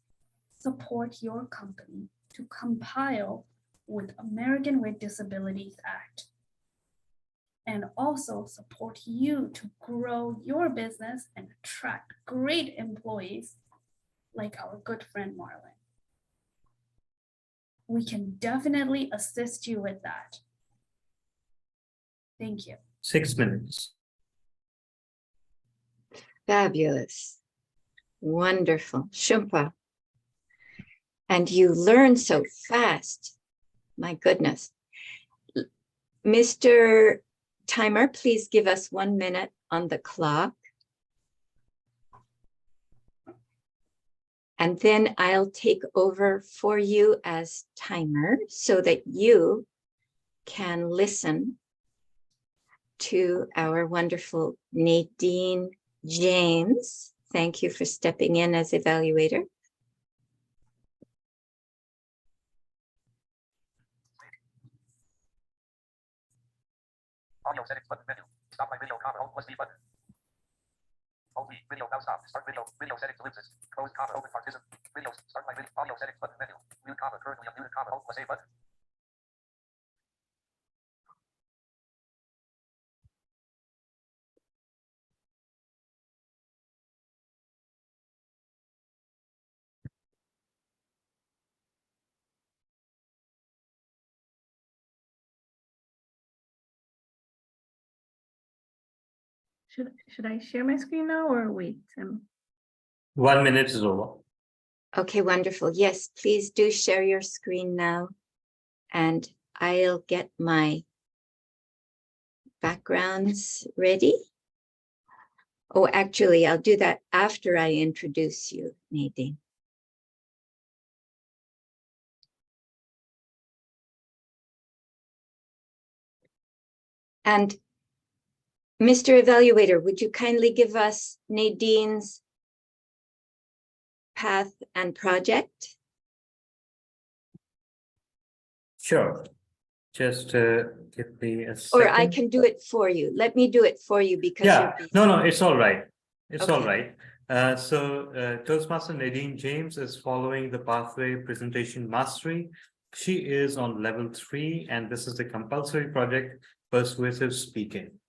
support your company to compile with American with Disabilities Act and also support you to grow your business and attract great employees like our good friend Marlin. We can definitely assist you with that. Thank you. 6 minutes. Fabulous. Wonderful. Shumpa. And you learn so fast. My goodness. Mr. Timer, please give us 1 minute on the clock. And then I'll take over for you as timer so that you can listen to our wonderful Nadine James. Thank you for stepping in as evaluator. Audio settings button menu. Stop my video camera. Alt plus D button. Only video now stop. Start video. Video settings ellipsis. Close comma. Open partition. Video. Start my video. Audio settings button menu. Mute comma. Currently unmuted comma. Alt plus A button. Should I share my screen now or wait? 1 minute is over. Okay, wonderful. Yes, please do share your screen now. And I'll get my backgrounds ready. Oh, actually, I'll do that after I introduce you, Nadine. And Mr. Evaluator, would you kindly give us Nadine's path and project? Sure. Just give me a Or I second. can do it for you. Let me do it for you because Yeah, you're busy. no, it's all right. It's all Okay. right. Toastmaster Nadine James is following the pathway presentation mastery. She is on level 3, and this is the compulsory project, persuasive speaking.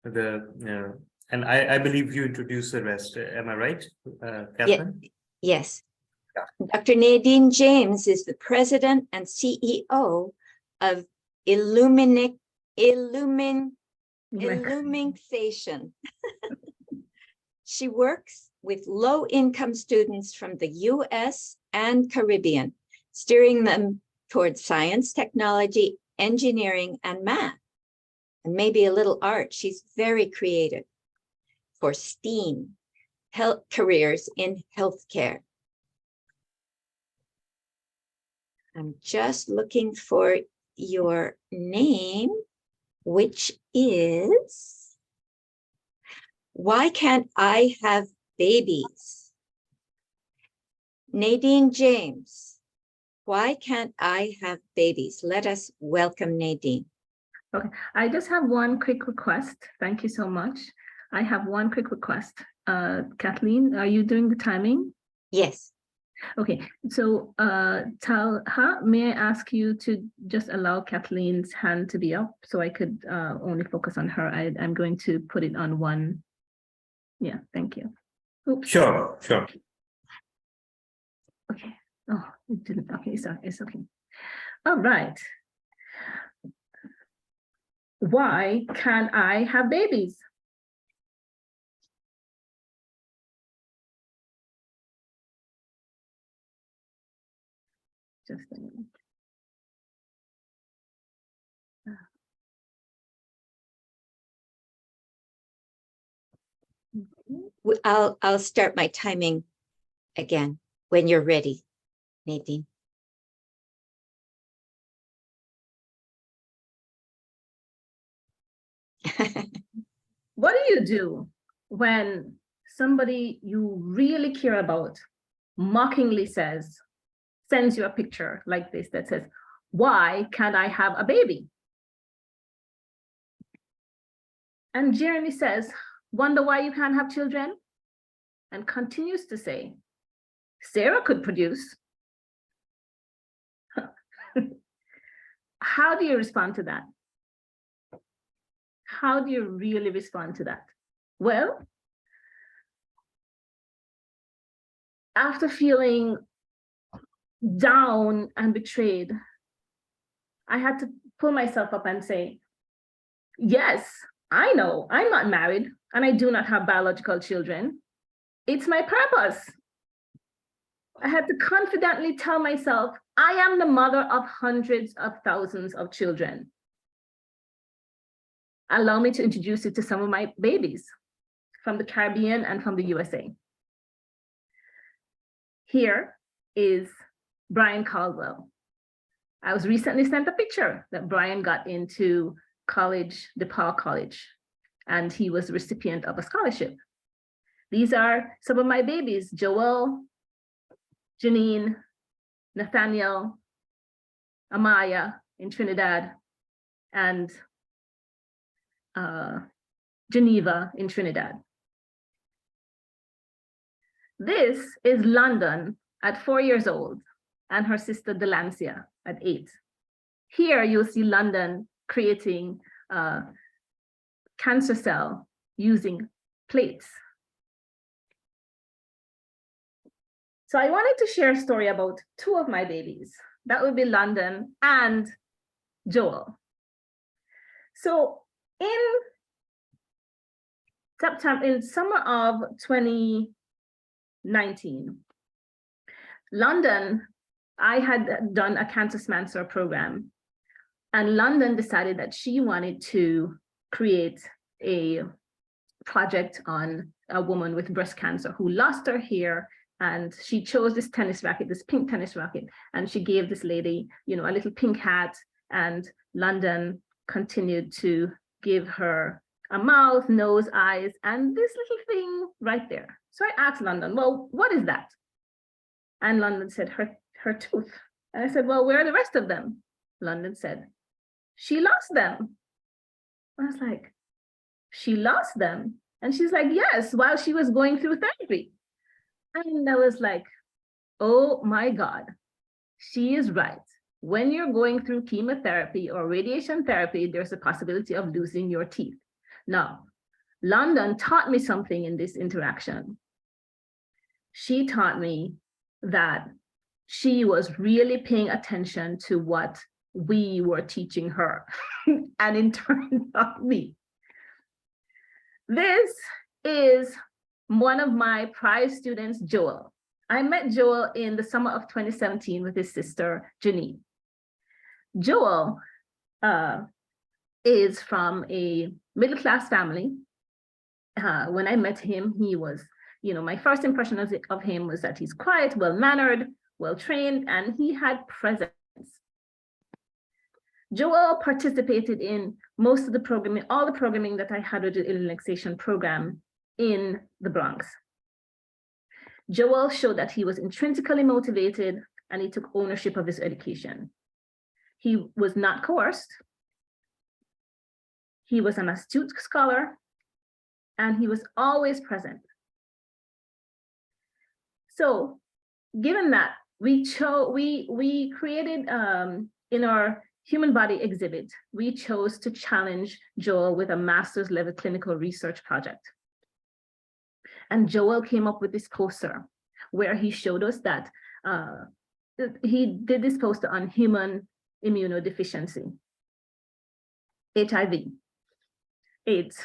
And I believe you introduced the rest. Am I right, Catherine? Yes. Dr. Nadine James is the president and CEO of Illumination. She works with low-income students from the US and Caribbean, steering them towards science, technology, engineering, and math, and maybe a little art. She's very creative for STEAM, health careers in healthcare. I'm just looking for your name, which is, why can't I have babies? Nadine James, why can't I have babies? Let us welcome Nadine. Okay, I just have one quick request. Thank you so much. I have one quick request. Kathleen, are you doing the timing? Yes. Okay, so Talha, may I ask you to just allow Kathleen's hand to be up so I could only focus on her. I'm going to put it on one. Yeah, thank you. Oops. Sure. Okay. Oh, it didn't. Okay, so it's okay. All right. Why can't I have babies? Just a minute. I'll start my timing again when you're ready, Nadine. What do you do when somebody you really care about mockingly sends you a picture like this that says, why can't I have a baby? And Jeremy says, wonder why you can't have children? And continues to say, Sarah could produce. How do you respond to that? How do you really respond to that? Well, after feeling down and betrayed, I had to pull myself up and say, yes, I know I'm not married and I do not have biological children. It's my purpose. I had to confidently tell myself, I am the mother of hundreds of thousands of children. Allow me to introduce you to some of my babies from the Caribbean and from the USA. Here is Brian Caldwell. I was recently sent a picture that Brian got into college, DePaul College, and he was the recipient of a scholarship. These are some of my babies, Joel, Janine, Nathaniel, Amaya in Trinidad, and Geneva in Trinidad. This is London at 4 years old and her sister Delancia at 8. Here you'll see London creating a cancer cell using plates. So I wanted to share a story about two of my babies. That would be London and Joel. So in summer of 2019, London, I had done a Cancer Smancer program, and London decided that she wanted to create a project on a woman with breast cancer who lost her hair, and she chose this tennis racket, this pink tennis racket, and she gave this lady, you know, a little pink hat, and London continued to give her a mouth, nose, eyes, and this little thing right there. So I asked London, well, what is that? And London said, her tooth. And I said, well, where are the rest of them? London said, she lost them. I was like, she lost them? And she's like, yes, while she was going through therapy. And I was like, oh my God, she is right. When you're going through chemotherapy or radiation therapy, there's a possibility of losing your teeth. Now, London taught me something in this interaction. She taught me that she was really paying attention to what we were teaching her, and in turn taught me. This is one of my prize students, Joel. I met Joel in the summer of 2017 with his sister, Janine. Joel is from a middle-class family. When I met him, he was, you know, my first impression of him was that he's quiet, well-mannered, well-trained, and he had presence. Joel participated in most of the programming, all the programming that I had with the Relaxation program in the Bronx. Joel showed that he was intrinsically motivated and he took ownership of his education. He was not coerced. He was an astute scholar, and he was always present. So given that, we created in our human body exhibit, we chose to challenge Joel with a master's level clinical research project. And Joel came up with this poster where he showed us that he did this poster on human immunodeficiency, HIV, AIDS.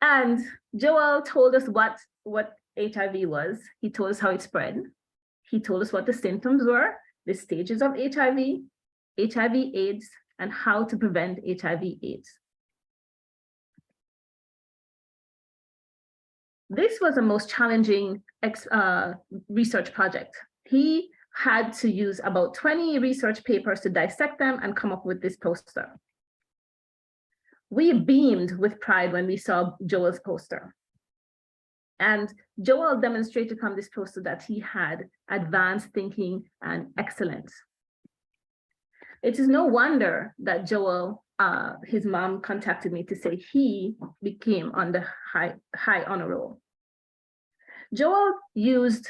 And Joel told us what HIV was. He told us how it spread. He told us what the symptoms were, the stages of HIV, HIV/AIDS, and how to prevent HIV/AIDS. This was the most challenging research project. He had to use about 20 research papers to dissect them and come up with this poster. We beamed with pride when we saw Joel's poster. And Joel demonstrated from this poster that he had advanced thinking and excellence. It is no wonder that Joel, his mom contacted me to say he became on the high honor roll. Joel used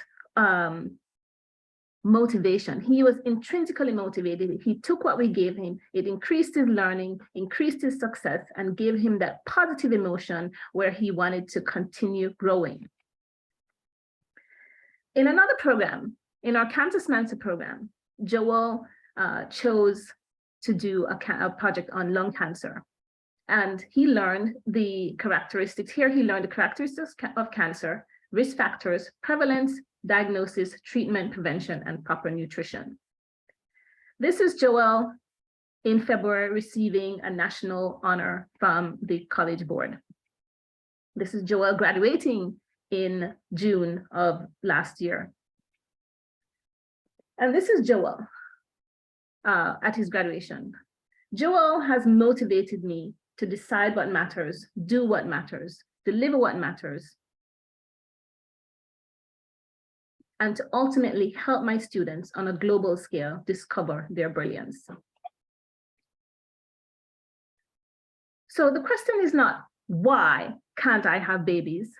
motivation. He was intrinsically motivated. He took what we gave him. It increased his learning, increased his success, and gave him that positive emotion where he wanted to continue growing. In another program, in our Cancer Smancer program, Joel chose to do a project on lung cancer. And he learned the characteristics. Here he learned the characteristics of cancer, risk factors, prevalence, diagnosis, treatment, prevention, and proper nutrition. This is Joel in February receiving a national honor from the College Board. This is Joel graduating in June of last year. And this is Joel at his graduation. Joel has motivated me to decide what matters, do what matters, deliver what matters, and to ultimately help my students on a global scale discover their brilliance. So the question is not, why can't I have babies?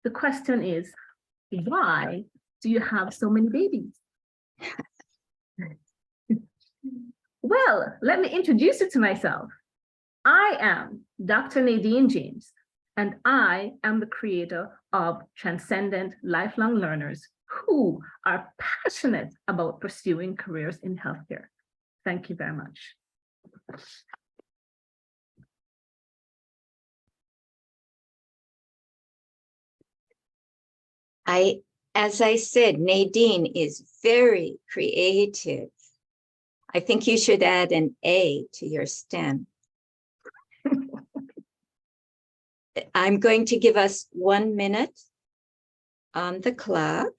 The question is, Why do you have so many babies? Well, let me introduce you to myself. I am Dr. Nadine James, and I am the creator of Transcendent Lifelong Learners who are passionate about pursuing careers in healthcare. Thank you very much. As I said, Nadine is very creative. I think you should add an A to your STEM. I'm going to give us 1 minute on the clock.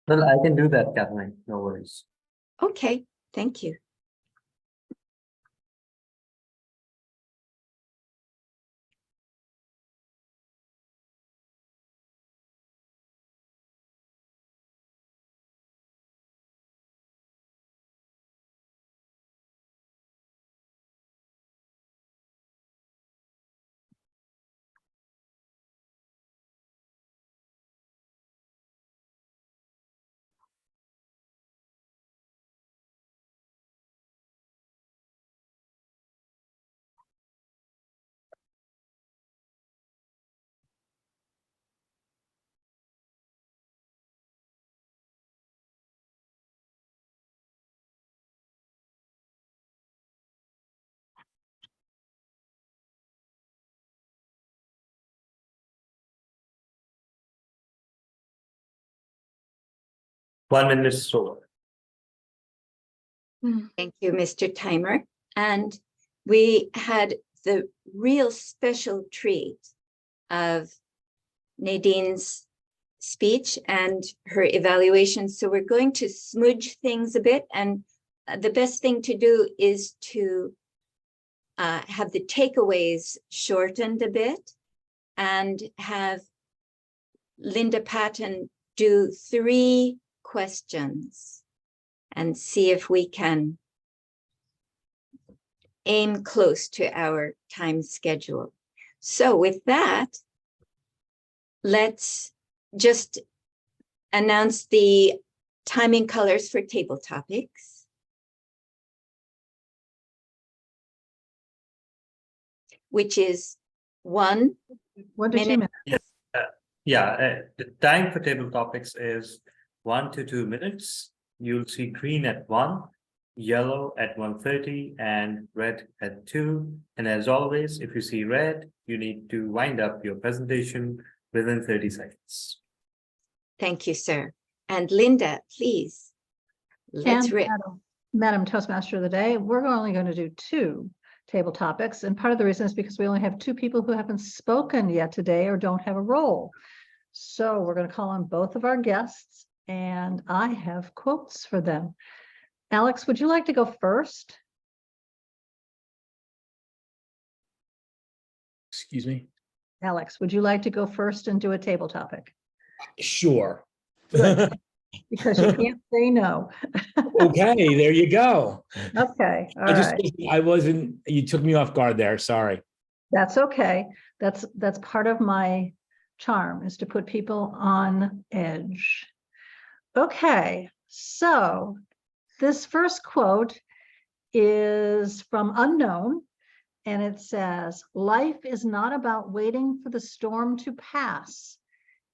Well, I can do that, Kathleen. No worries. Okay, thank you. One minute slower. Thank you, Mr. Timer. And we had the real special treat of Nadine's speech and her evaluation. So we're going to smudge things a bit. And the best thing to do is to have the takeaways shortened a bit and have Linda Patton do 3 questions and see if we can aim close to our time schedule. So with that, let's just announce the timing colors for table topics. Which is 1 minute. Yes. The time for table topics is 1 to 2 minutes. You'll see green at 1, yellow at 1:30, and red at 2. And as always, if you see red, you need to wind up your presentation within 30 seconds. Thank you, sir. And Linda, please. Let's And rip. Madam Toastmaster of the Day, we're only going to do 2 table topics. And part of the reason is because we only have 2 people who haven't spoken yet today or don't have a role. So we're going to call on both of our guests, and I have quotes for them. Alex, would you like to go first? Excuse me? Alex, would you like to go first and do a table topic? Sure. Good. Because you can't say no. Okay, there you go. Okay, all I just, right. I wasn't, you took me off guard there, sorry. That's okay. That's part of my charm, is to put people on edge. Okay, so this first quote is from Unknown, and it says, "Life is not about waiting for the storm to pass.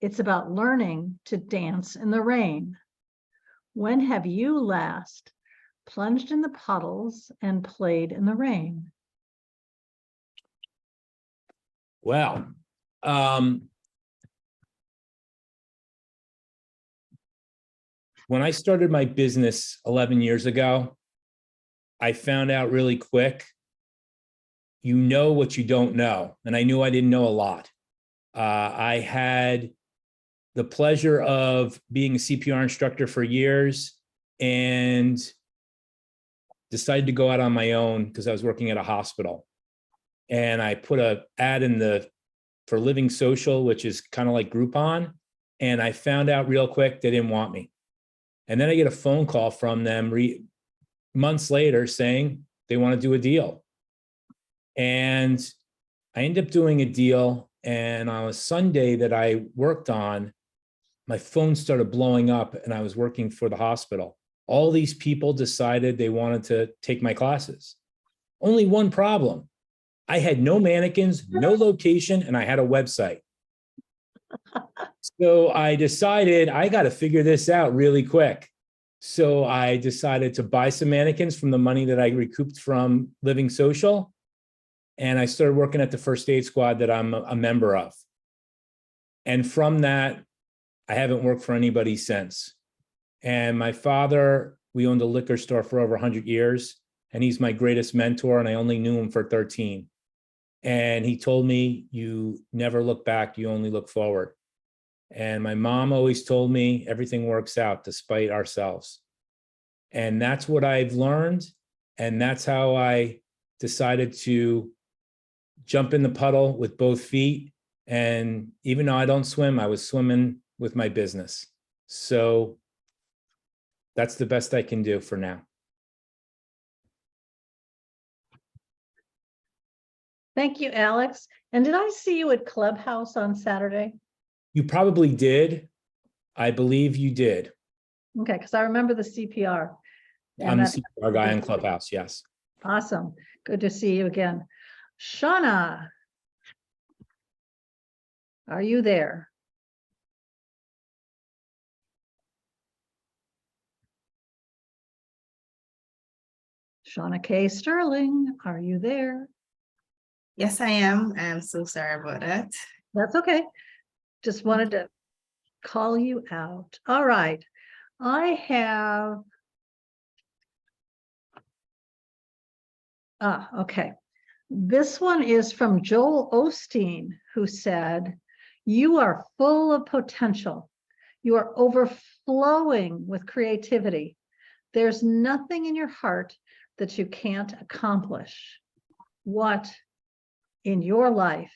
It's about learning to dance in the rain. When have you last plunged in the puddles and played in the rain?" Well, when I started my business 11 years ago, I found out really quick, you know what you don't know. And I knew I didn't know a lot. I had the pleasure of being a CPR instructor for years and decided to go out on my own because I was working at a hospital. And I put an ad for Living Social, which is kind of like Groupon. And I found out real quick they didn't want me. And then I get a phone call from them months later saying they want to do a deal. And I ended up doing a deal And on a Sunday that I worked on, my phone started blowing up and I was working for the hospital. All these people decided they wanted to take my classes. Only one problem. I had no mannequins, no location, and I had a website. So I decided I got to figure this out really quick. So I decided to buy some mannequins from the money that I recouped from Living Social. And I started working at the first aid squad that I'm a member of. And from that, I haven't worked for anybody since. And my father, we owned a liquor store for over 100 years, and he's my greatest mentor, and I only knew him for 13. And he told me, you never look back, you only look forward. And my mom always told me everything works out despite ourselves. And that's what I've learned. And that's how I decided to jump in the puddle with both feet. And even though I don't swim, I was swimming with my business. So that's the best I can do for now. Thank you, Alex. And did I see you at Clubhouse on Saturday? You probably did. I believe you did. Okay, because I remember the CPR. And I'm the that- CPR guy in Clubhouse, yes. Awesome. Good to see you again. Shauna, are you there? Shauna K. Sterling, are you there? Yes, I am. I'm so sorry about that. That's okay. Just wanted to call you out. All right. I have. Okay. This one is from Joel Osteen, who said, "You are full of potential. You are overflowing with creativity. There's nothing in your heart that you can't accomplish. What in your life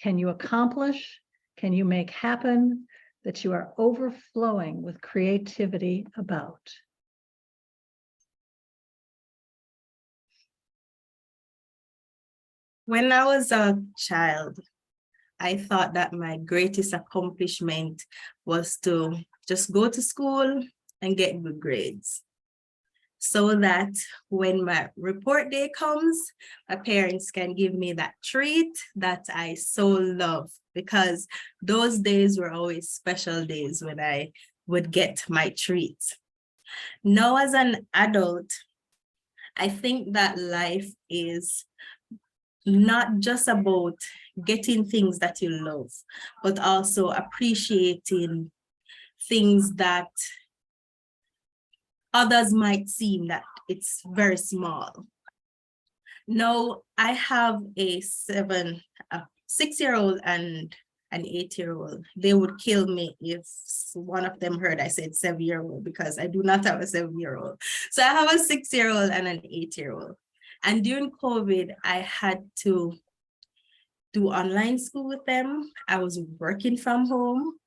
can you accomplish? Can you make happen that you are overflowing with creativity about?" When I was a child, I thought that my greatest accomplishment was to just go to school and get good grades, so that when my report day comes, my parents can give me that treat that I so love, because those days were always special days when I would get my treats. Now, as an adult, I think that life is not just about getting things that you love, but also appreciating things that others might seem that it's very small. Now, I have a 6-year-old and an 8-year-old. They would kill me if one of them heard I said 7-year-old, because I do not have a 7-year-old. So I have a 6-year-old and an 8-year-old. And during COVID, I had to do online school with them. I was working from home.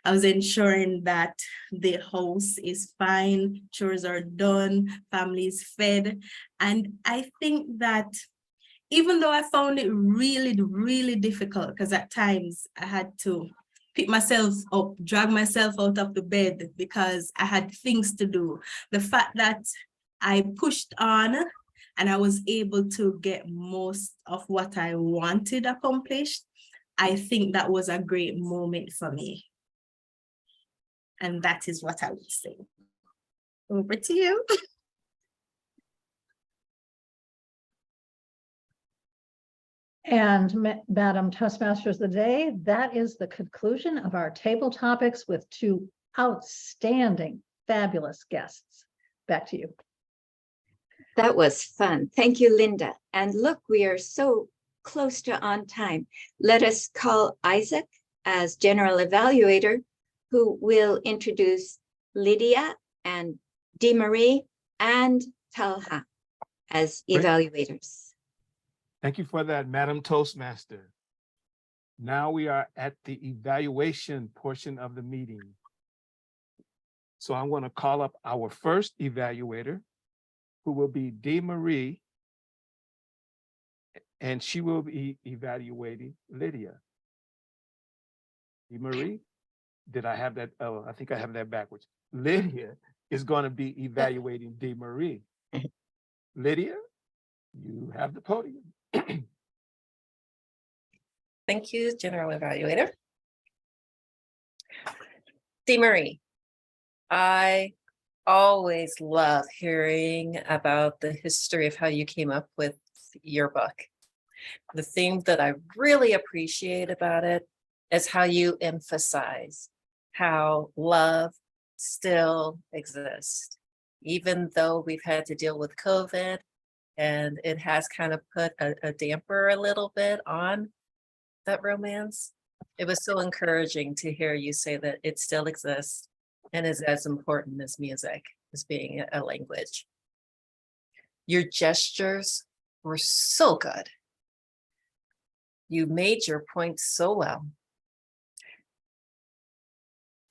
I was ensuring that the house is fine, chores are done, family is fed. And I think that even though I found it really, really difficult, because at times I had to pick myself up, drag myself out of the bed because I had things to do. The fact that I pushed on and I was able to get most of what I wanted accomplished, I think that was a great moment for me. And that is what I would say. Over to you. And Madam Toastmasters of the Day, that is the conclusion of our table topics with two outstanding, fabulous guests. Back to you. That was fun. Thank you, Linda. And look, we are so close to on time. Let us call Isaac as general evaluator, who will introduce Lydia and DeMarie and Talha as Great. evaluators. Thank you for that, Madam Toastmaster. Now we are at the evaluation portion of the meeting. So I'm going to call up our first evaluator, who will be DeMarie. and she will be evaluating Lydia. Marie, did I have that? Oh, I think I have that backwards. Lydia is going to be evaluating DeMarie. Lydia, you have the podium. Thank you, General Evaluator. DeMarie, I always love hearing about the history of how you came up with your book. The thing that I really appreciate about it is how you emphasize how love still exists, even though we've had to deal with COVID and it has kind of put a damper a little bit on that romance. It was so encouraging to hear you say that it still exists and is as important as music, as being a language. Your gestures were so good. You made your point so well.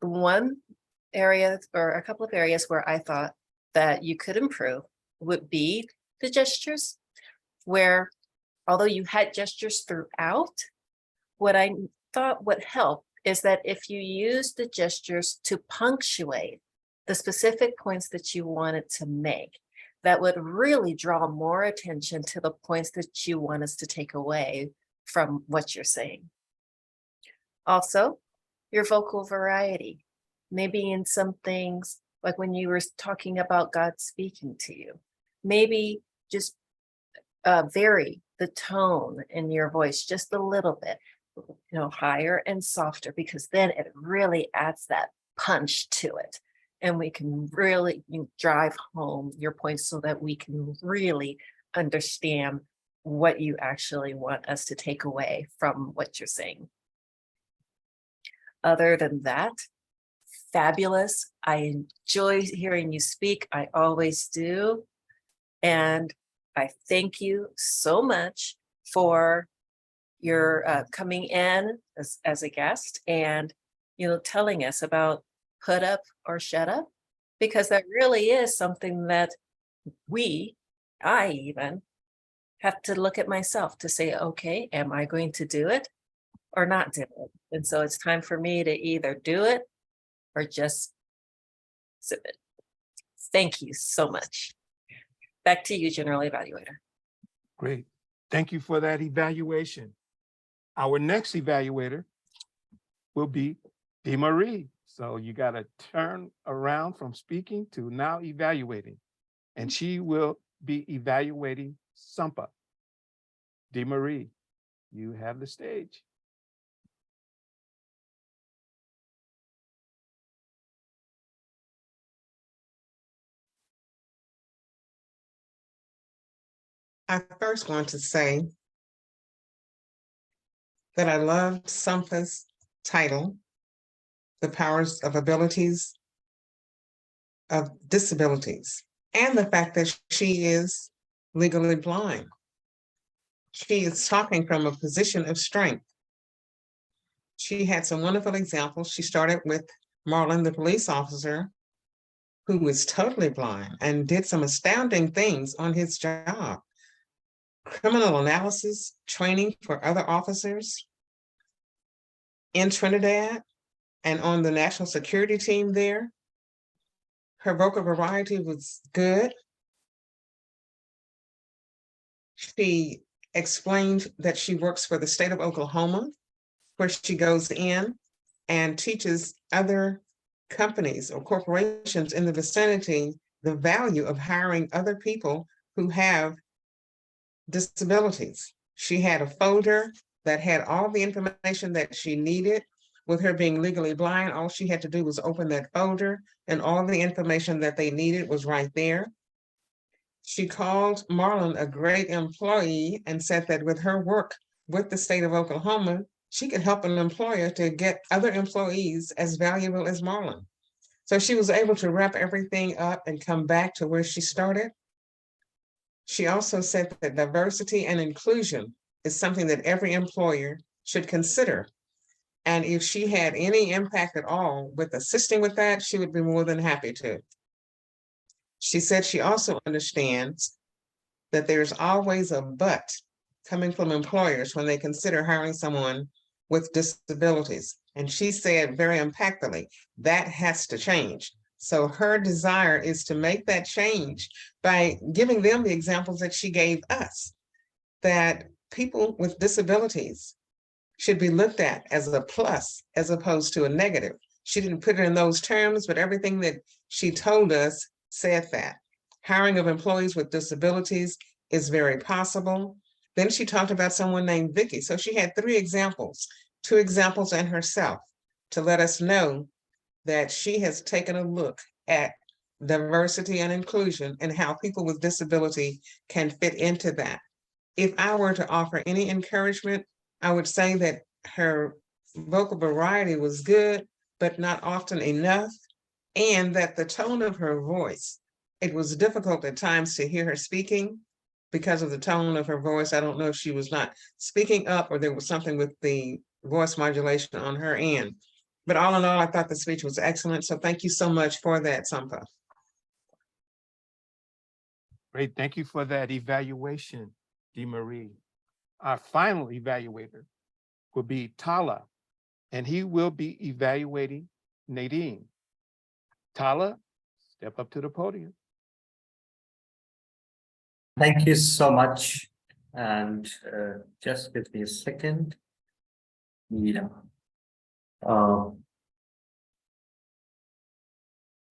One area or a couple of areas where I thought that you could improve would be the gestures, where although you had gestures throughout, what I thought would help is that if you use the gestures to punctuate the specific points that you wanted to make, that would really draw more attention to the points that you want us to take away from what you're saying. Also, your vocal variety, maybe in some things, like when you were talking about God speaking to you, maybe just vary the tone in your voice just a little bit, higher and softer, because then it really adds that punch to it. And we can really drive home your points so that we can really understand what you actually want us to take away from what you're saying. Other than that, fabulous. I enjoy hearing you speak. I always do. And I thank you so much for your coming in as a guest and, telling us about put up or shut up, because that really is something that I even have to look at myself to say, okay, am I going to do it or not do it? And so it's time for me to either do it or just sip it. Thank you so much. Back to you, General Evaluator. Great. Thank you for that evaluation. Our next evaluator will be DeMarie. So you got to turn around from speaking to now evaluating, and she will be evaluating Sampa. DeMarie, you have the stage. I first want to say that I loved Sampa's title, The Powers of Abilities of Disabilities, and the fact that she is legally blind. She is talking from a position of strength. She had some wonderful examples. She started with Marlon, the police officer, who was totally blind and did some astounding things on his job. Criminal analysis training for other officers in Trinidad and on the national security team there. Her vocal variety was good. She explained that she works for the state of Oklahoma, where she goes in and teaches other companies or corporations in the vicinity the value of hiring other people who have disabilities. She had a folder that had all the information that she needed. With her being legally blind, all she had to do was open that folder and all the information that they needed was right there. She called Marlon a great employee and said that with her work with the state of Oklahoma, she could help an employer to get other employees as valuable as Marlon. So she was able to wrap everything up and come back to where she started. She also said that diversity and inclusion is something that every employer should consider. And if she had any impact at all with assisting with that, she would be more than happy to. She said she also understands that there's always a but coming from employers when they consider hiring someone with disabilities. And she said very impactfully, that has to change. So her desire is to make that change by giving them the examples that she gave us, that people with disabilities should be looked at as a plus as opposed to a negative. She didn't put it in those terms, but everything that she told us said that. Hiring of employees with disabilities is very possible. Then she talked about someone named Vicky. So she had 3 examples, 2 examples and herself, to let us know that she has taken a look at diversity and inclusion and how people with disability can fit into that. If I were to offer any encouragement, I would say that her vocal variety was good, but not often enough, and that the tone of her voice, it was difficult at times to hear her speaking because of the tone of her voice. I don't know if she was not speaking up or there was something with the voice modulation on her end. But all in all, I thought the speech was excellent. So thank you so much for that, Sampa. Great, thank you for that evaluation, DeMarie. Our final evaluator will be Tala, and he will be evaluating Nadine. Tala, step up to the podium. Thank you so much. And just give me a second. Yeah.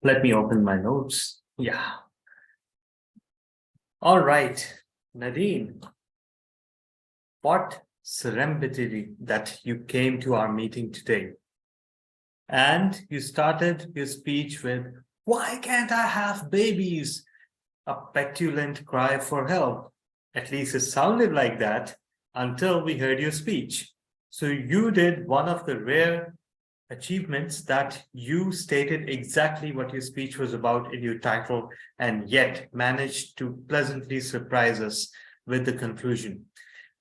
Let me open my notes. Yeah. All right, Nadine. What serendipity that you came to our meeting today. And you started your speech with, why can't I have babies? A petulant cry for help. At least it sounded like that until we heard your speech. So you did one of the rare achievements that you stated exactly what your speech was about in your title and yet managed to pleasantly surprise us with the conclusion.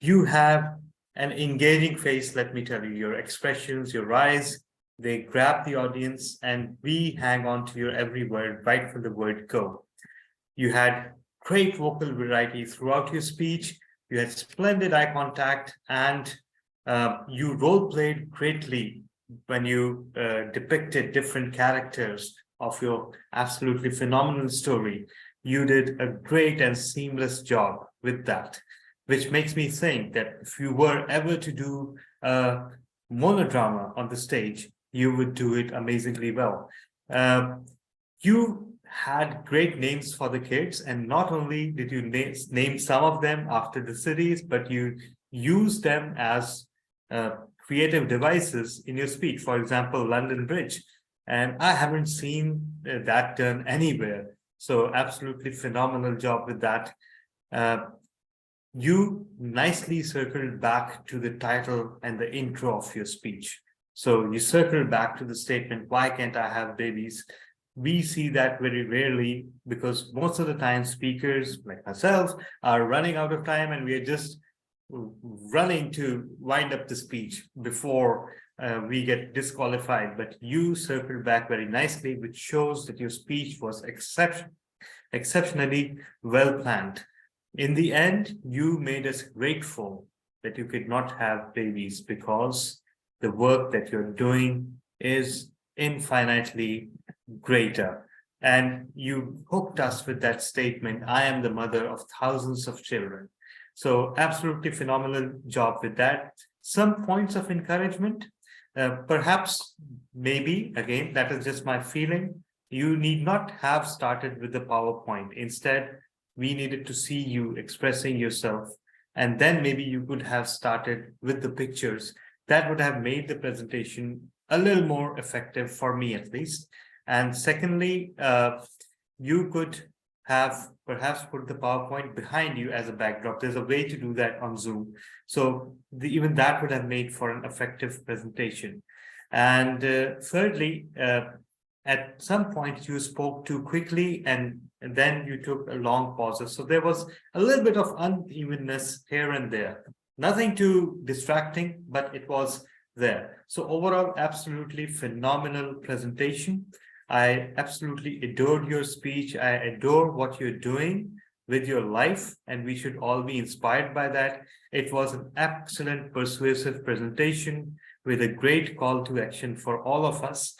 You have an engaging face, let me tell you, your expressions, your eyes, they grab the audience and we hang on to your every word right from the word go. You had great vocal variety throughout your speech. You had splendid eye contact and you role played greatly when you depicted different characters of your absolutely phenomenal story. You did a great and seamless job with that, which makes me think that if you were ever to do a monodrama on the stage, you would do it amazingly well. You had great names for the kids, and not only did you name some of them after the cities, but you used them as creative devices in your speech. For example, London Bridge, and I haven't seen that done anywhere. So absolutely phenomenal job with that. You nicely circled back to the title and the intro of your speech. So you circled back to the statement, why can't I have babies? We see that very rarely because most of the time speakers like myself are running out of time and we are just running to wind up the speech before we get disqualified. But you circled back very nicely, which shows that your speech was exceptionally well planned. In the end, you made us grateful that you could not have babies because the work that you're doing is infinitely greater. And you hooked us with that statement, I am the mother of thousands of children. So absolutely phenomenal job with that. Some points of encouragement, perhaps, maybe, again, that is just my feeling. You need not have started with the PowerPoint. Instead, we needed to see you expressing yourself. And then maybe you could have started with the pictures. That would have made the presentation a little more effective for me, at least. And secondly, you could have perhaps put the PowerPoint behind you as a backdrop. There's a way to do that on Zoom. So even that would have made for an effective presentation. And thirdly, at some point you spoke too quickly and then you took a long pauses. So there was a little bit of unevenness here and there. Nothing too distracting, but it was there. So overall, absolutely phenomenal presentation. I absolutely adored your speech. I adore what you're doing with your life, and we should all be inspired by that. It was an excellent, persuasive presentation with a great call to action for all of us.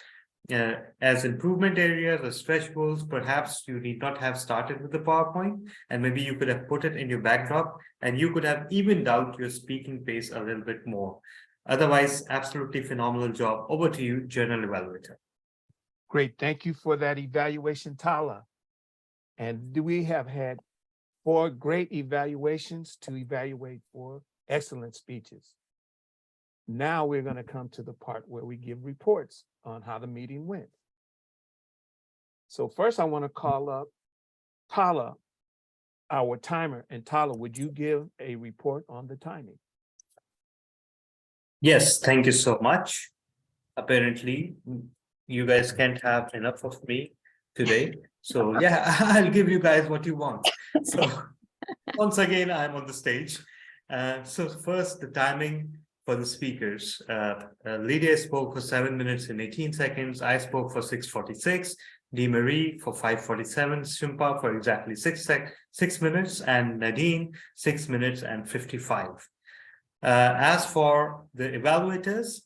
As improvement areas or stretch goals, perhaps you need not have started with the PowerPoint, and maybe you could have put it in your backdrop, and you could have evened out your speaking pace a little bit more. Otherwise, absolutely phenomenal job. Over to you, General Evaluator. Great, thank you for that evaluation, Tala. And we have had 4 great evaluations to evaluate 4 excellent speeches. Now we're going to come to the part where we give reports on how the meeting went. So first I want to call up Tala, our timer. And Tala, would you give a report on the timing? Yes, thank you so much. Apparently, you guys can't have enough of me today. So yeah, I'll give you guys what you want. So once again, I'm on the stage. So first, the timing for the speakers. Lydia spoke for 7 minutes and 18 seconds. I spoke for 6:46. DeMarie for 5:47. Shimpa for exactly 6 minutes. And Nadine, 6 minutes and 55. As for the evaluators,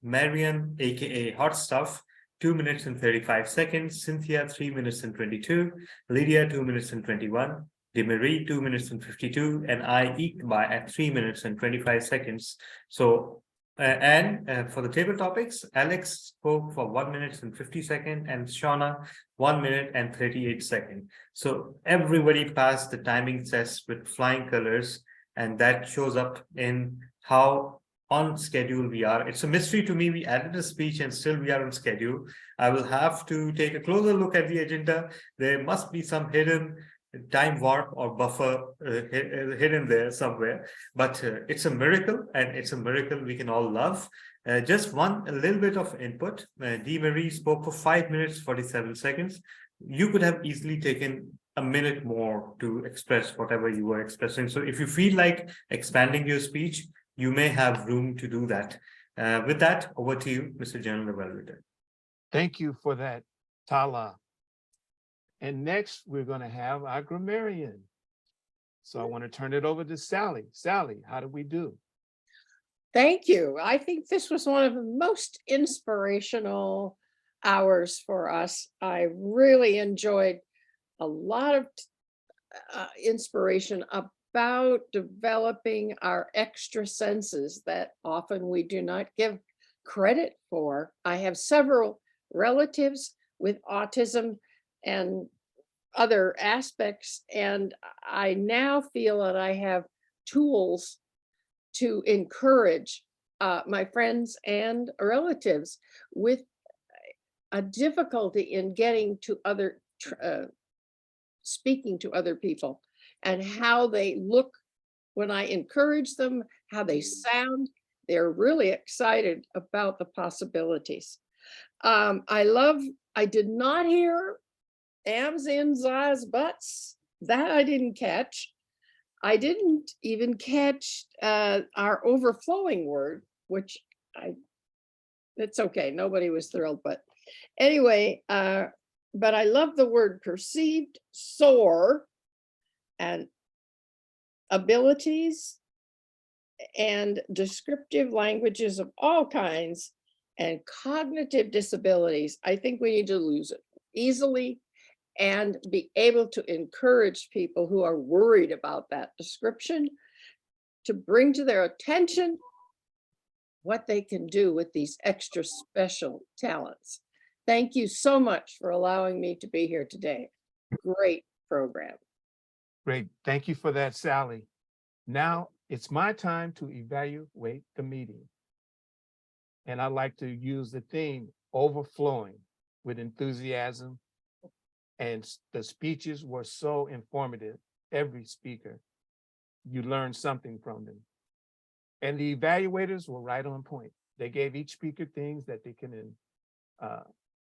Marian, aka Hot Stuff, 2 minutes and 35 seconds. Cynthia, 3 minutes and 22. Lydia, 2 minutes and 21. DeMarie, 2 minutes and 52, and I eked by at 3 minutes and 25 seconds. So, for the table topics, Alex spoke for 1 minute and 50 seconds, and Shauna, 1 minute and 38 seconds. So everybody passed the timing test with flying colors, and that shows up in how on schedule we are. It's a mystery to me. We added a speech and still we are on schedule. I will have to take a closer look at the agenda. There must be some hidden time warp or buffer hidden there somewhere, but it's a miracle, and it's a miracle we can all love. Just a little bit of input. DeMarie spoke for 5 minutes 47 seconds. You could have easily taken a minute more to express whatever you were expressing. So if you feel like expanding your speech, you may have room to do that. With that, over to you, Mr. General Evaluator. Thank you for that, Tala. And next, we're going to have our grammarian. So I want to turn it over to Sally. Sally, how did we do? Thank you. I think this was one of the most inspirational hours for us. I really enjoyed a lot of inspiration about developing our extra senses that often we do not give credit for. I have several relatives with autism and other aspects, and I now feel that I have tools to encourage my friends and relatives with a difficulty in getting to other, speaking to other people, and how they look when I encourage them, how they sound. They're really excited about the possibilities. I did not hear ams, ins, ahs, buts. That I didn't catch. I didn't even catch our overflowing word, which it's okay. Nobody was thrilled, but anyway, but I love the word perceived, soar, and abilities, and descriptive languages of all kinds, and cognitive disabilities. I think we need to lose it easily and be able to encourage people who are worried about that description to bring to their attention what they can do with these extra special talents. Thank you so much for allowing me to be here today. Great program. Great, thank you for that, Sally. Now it's my time to evaluate the meeting. And I like to use the theme overflowing with enthusiasm. And the speeches were so informative. Every speaker, you learned something from them. And the evaluators were right on point. They gave each speaker things that they can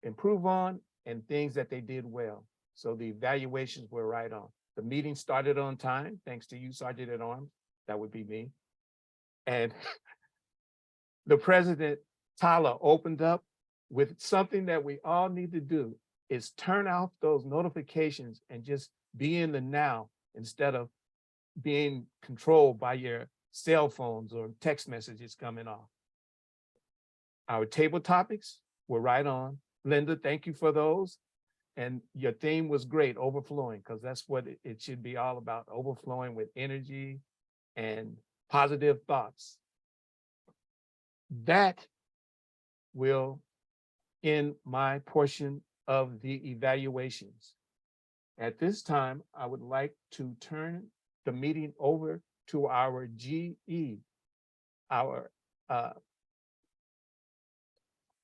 improve on and things that they did well. So the evaluations were right on. The meeting started on time, thanks to you, Sergeant at Arms. That would be me. And the President, Tala, opened up with something that we all need to do, is turn off those notifications and just be in the now instead of being controlled by your cell phones or text messages coming off. Our table topics were right on. Linda, thank you for those. And your theme was great, overflowing, because that's what it should be all about, overflowing with energy and positive thoughts. That will end my portion of the evaluations. At this time, I would like to turn the meeting over to our GE, our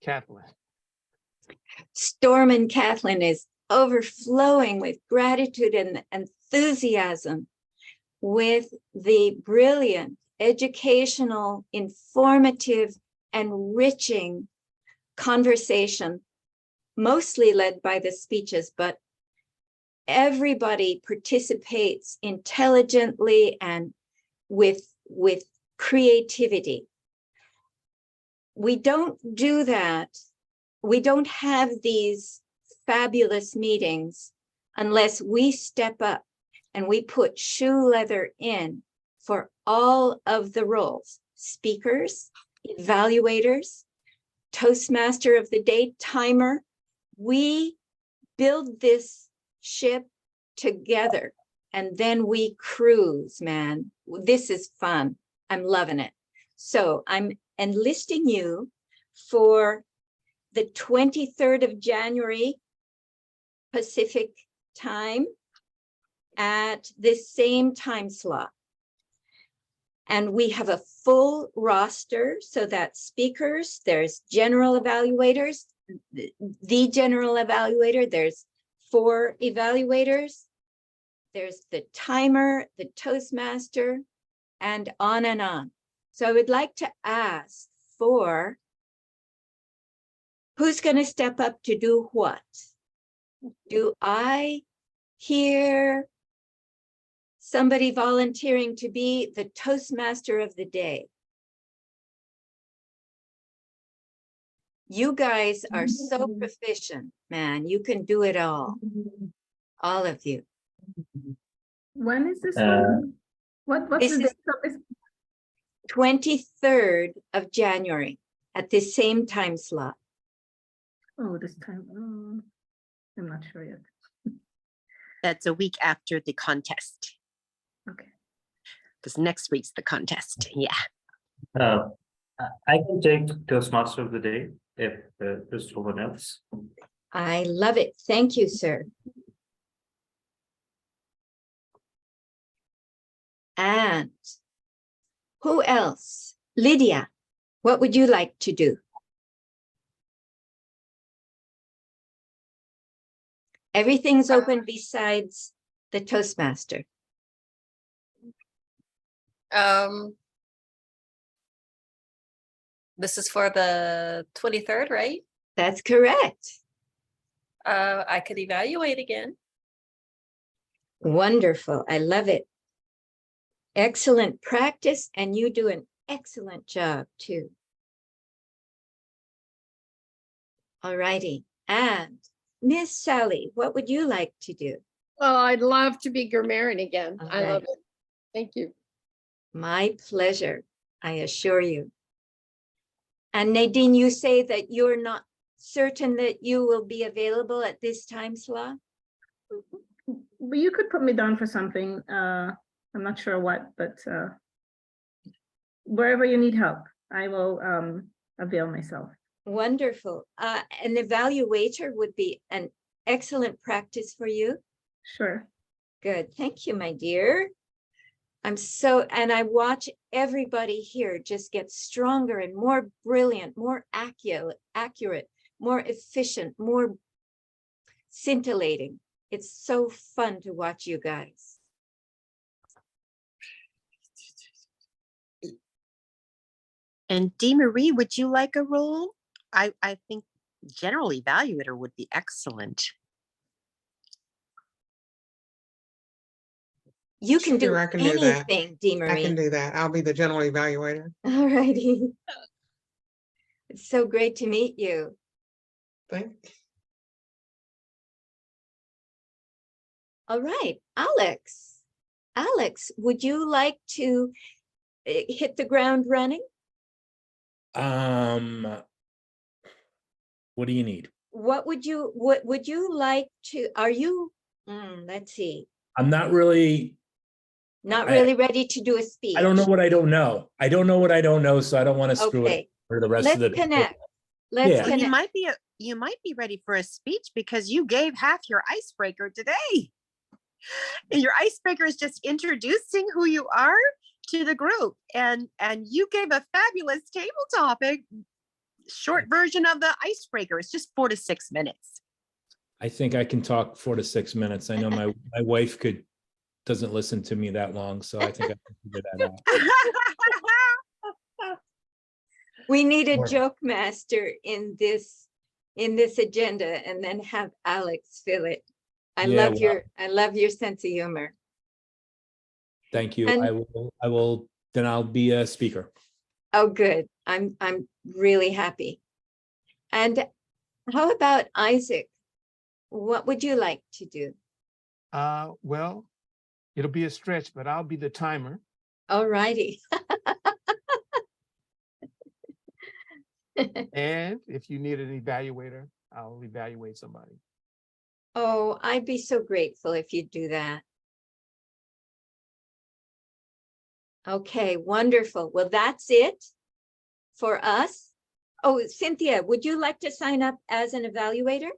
Kathleen. Storm and Kathleen is overflowing with gratitude and enthusiasm with the brilliant, educational, informative, enriching conversation, mostly led by the speeches, but everybody participates intelligently and with creativity. We don't do that. We don't have these fabulous meetings unless we step up and we put shoe leather in for all of the roles: speakers, evaluators, Toastmaster of the day, timer. We build this ship together and then we cruise, man. This is fun. I'm loving it. So I'm enlisting you for the 23rd of January Pacific time at this same time slot. And we have a full roster, so that speakers, there's general evaluators, the general evaluator, there's 4 evaluators, there's the timer, the Toastmaster, and on and on. So I would like to ask for who's going to step up to do what? Do I hear somebody volunteering to be the Toastmaster of the day? You guys are so proficient, man. You can do it all of you. When is this one? What's This the is date of this? 23rd of January at the same time slot. Oh, this time, I'm not sure yet. That's a week after the contest. Okay. Because next week's the contest. Yeah. I can take Toastmaster of the day if there's no one else. I love it. Thank you, sir. And who else? Lydia, what would you like to do? Everything's open besides the Toastmaster. This is for the 23rd, right? That's correct. I could evaluate again. Wonderful. I love it. Excellent practice, and you do an excellent job too. All righty. And Miss Sally, what would you like to do? Oh, I'd love to be grammarian again. All I love right. it. Thank you. My pleasure, I assure you. And Nadine, you say that you're not certain that you will be available at this time slot? But you could put me down for something. I'm not sure what, but wherever you need help, I will avail myself. Wonderful. An evaluator would be an excellent practice for you. Sure. Good. Thank you, my dear. And I watch everybody here just get stronger and more brilliant, more accurate, more efficient, more scintillating. It's so fun to watch you guys. And Dee Marie, would you like a role? I think general evaluator would be excellent. You can do Sure, I can do that. anything, Dee I can Marie. do that. I'll be the general evaluator. All righty. It's so great to meet you. Thank All right, Alex, Alex, would you like to hit the ground running? What do you need? What would you like to, are you, let's see, I'm not really, not I- really ready to do a speech? I don't know what I don't know. I don't know what I don't know, so I don't want to screw it Okay, for the rest let's of the. connect. Let's Yeah. Well, connect. you might be ready for a speech because you gave half your icebreaker today. And your icebreaker is just introducing who you are to the group. And you gave a fabulous table topic. Short version of the icebreaker. It's just 4 to 6 minutes. I think I can talk 4 to 6 minutes. I know my wife doesn't listen to me that long, so I think I can figure that out. We need a Sure. joke master in this agenda, and then have Alex fill it. I Yeah, love your sense of humor. Thank you. And- I will, then I'll be a speaker. Oh, good. I'm really happy. And how about Isaac? What would you like to do? Well, it'll be a stretch, but I'll be the timer. All righty. And if you need an evaluator, I'll evaluate somebody. Oh, I'd be so grateful if you'd do that. Okay, wonderful. Well, that's it for us. Oh, Cynthia, would you like to sign up as an evaluator?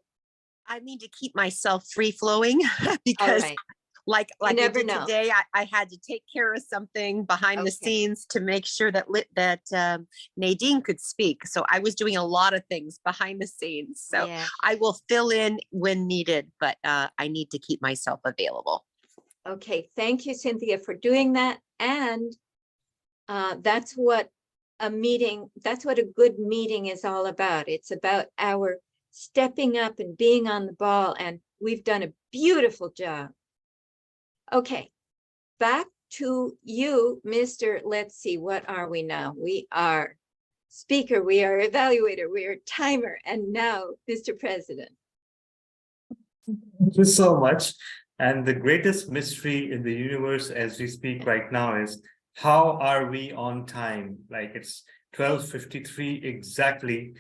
I need to keep myself free flowing All because right. like I never did know. today, I had to take care of something behind the Okay. scenes to make sure that Nadine could speak. So I was doing a lot of things behind the scenes. So Yeah. I will fill in when needed, but I need to keep myself available. Okay, thank you, Cynthia, for doing that. And that's what a good meeting is all about. It's about our stepping up and being on the ball, and we've done a beautiful job. Okay, back to you, Mr. Let's see, what are we now? We are speaker, we are evaluator, we are timer, and now, Mr. President. Thank you so much. And the greatest mystery in the universe as we speak right now is how are we on time? Like it's 12:53 exactly.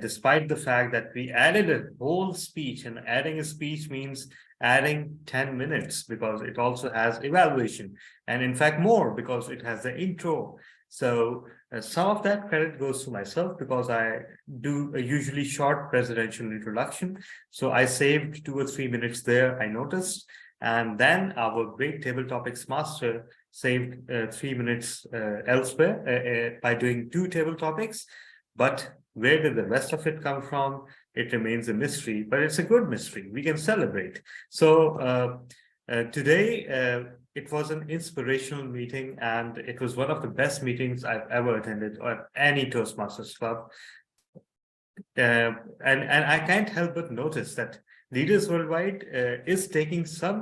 Despite the fact that we added a whole speech, and adding a speech means adding 10 minutes because it also has evaluation, and in fact more because it has the intro. So some of that credit goes to myself because I do a usually short presidential introduction. So I saved 2 or 3 minutes there, I noticed. And then our great table topics master saved 3 minutes elsewhere by doing 2 table topics. But where did the rest of it come from? It remains a mystery, but it's a good mystery. We can celebrate. So today, it was an inspirational meeting, and it was one of the best meetings I've ever attended at any Toastmasters Club. And I can't help but notice that Leaders Worldwide is taking some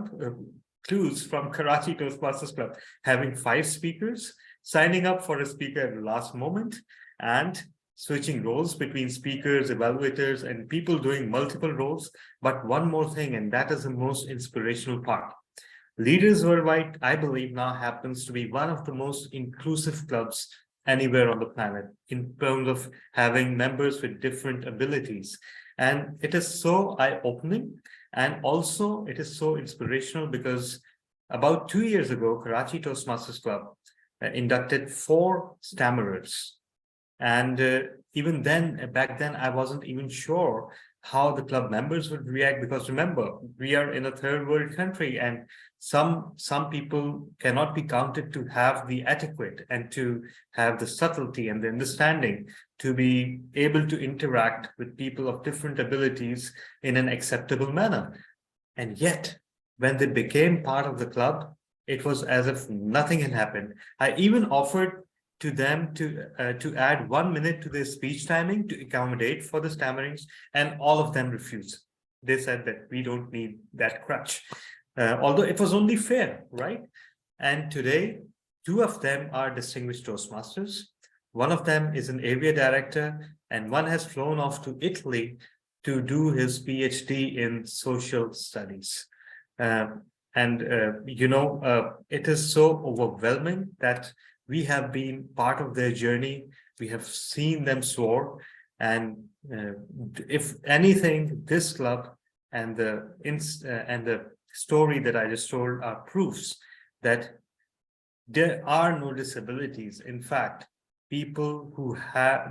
clues from Karachi Toastmasters Club, having 5 speakers, signing up for a speaker at the last moment, and switching roles between speakers, evaluators, and people doing multiple roles. But one more thing, and that is the most inspirational part. Leaders Worldwide, I believe, now happens to be one of the most inclusive clubs anywhere on the planet in terms of having members with different abilities. And it is so eye-opening, and also it is so inspirational because about 2 years ago, Karachi Toastmasters Club inducted 4 stammerers. And even then, back then, I wasn't even sure how the club members would react, because remember, we are in a third world country, and some people cannot be counted to have the etiquette and to have the subtlety and the understanding to be able to interact with people of different abilities in an acceptable manner. And yet, when they became part of the club, it was as if nothing had happened. I even offered to them to add 1 minute to their speech timing to accommodate for the stammerings, and all of them refused. They said that we don't need that crutch, although it was only fair, right? And today, 2 of them are distinguished Toastmasters. One of them is an area director, and one has flown off to Italy to do his PhD in social studies. And, it is so overwhelming that we have been part of their journey. We have seen them soar. And if anything, this club and the story that I just told are proofs that there are no disabilities. In fact, people who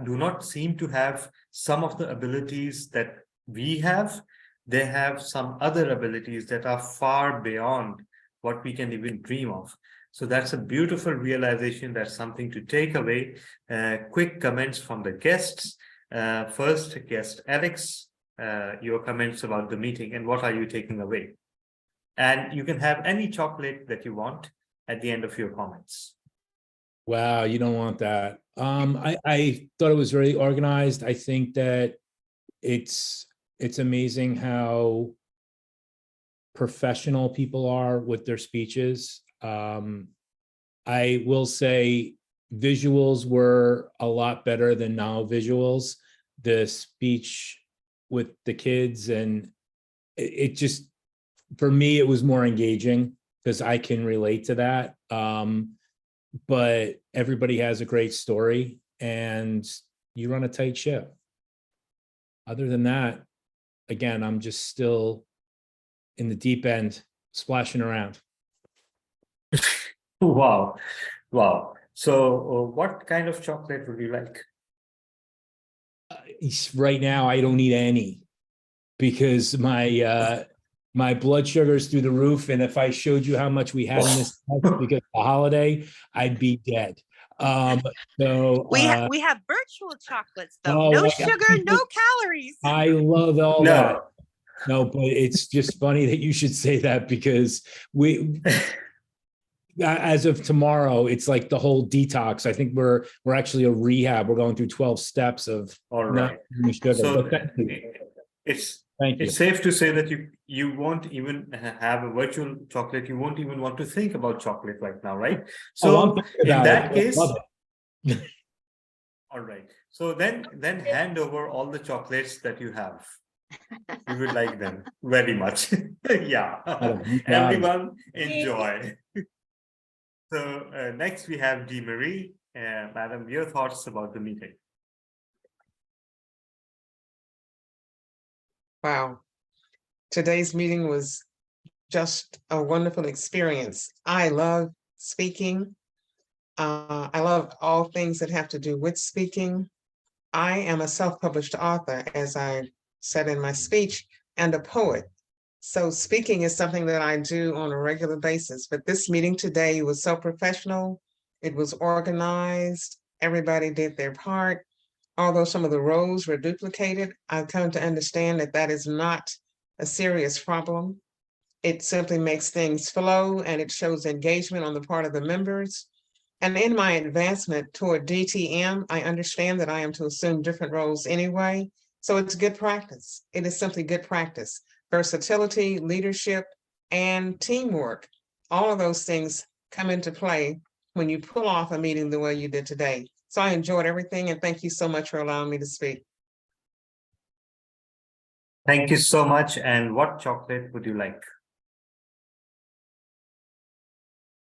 do not seem to have some of the abilities that we have, they have some other abilities that are far beyond what we can even dream of. So that's a beautiful realization. That's something to take away. Quick comments from the guests. First guest, Alex, your comments about the meeting and what are you taking away? And you can have any chocolate that you want at the end of your comments. Wow, you don't want that. I thought it was very organized. I think that it's amazing how professional people are with their speeches. I will say visuals were a lot better than now visuals. The speech with the kids, and it just, for me, it was more engaging because I can relate to that. But everybody has a great story and you run a tight ship. Other than that, again, I'm just still in the deep end, splashing around. Wow. Wow. So what kind of chocolate would you like? Right now, I don't need any because my blood sugar is through the roof. And if I showed you how much we had in this house because of the holiday, I'd be dead. So we have virtual chocolates though. oh, No well, sugar, no calories. I love all No. that. No, but it's just funny that you should say that because as of tomorrow, it's like the whole detox. I think we're actually a rehab. We're going through 12 steps of All not right. eating sugar. So But thank you. Thank you. it's safe to say that you won't even have a virtual chocolate. You won't even want to think about chocolate right now, right? So I'm thinking in about that it. I case, love it. all right. So then hand over all the chocolates that you have. We would like them very much. Yeah. You got it. Everyone enjoy. So next we have Dee Marie. Madam, your thoughts about the meeting? Wow. Today's meeting was just a wonderful experience. I love speaking. I love all things that have to do with speaking. I am a self-published author, as I said in my speech, and a poet. So speaking is something that I do on a regular basis, but this meeting today was so professional. It was organized. Everybody did their part. Although some of the roles were duplicated, I've come to understand that that is not a serious problem. It simply makes things flow and it shows engagement on the part of the members. And in my advancement toward DTM, I understand that I am to assume different roles anyway. So it's good practice. It is simply good practice. Versatility, leadership, and teamwork. All of those things come into play when you pull off a meeting the way you did today. So I enjoyed everything and thank you so much for allowing me to speak. Thank you so much. And what chocolate would you like?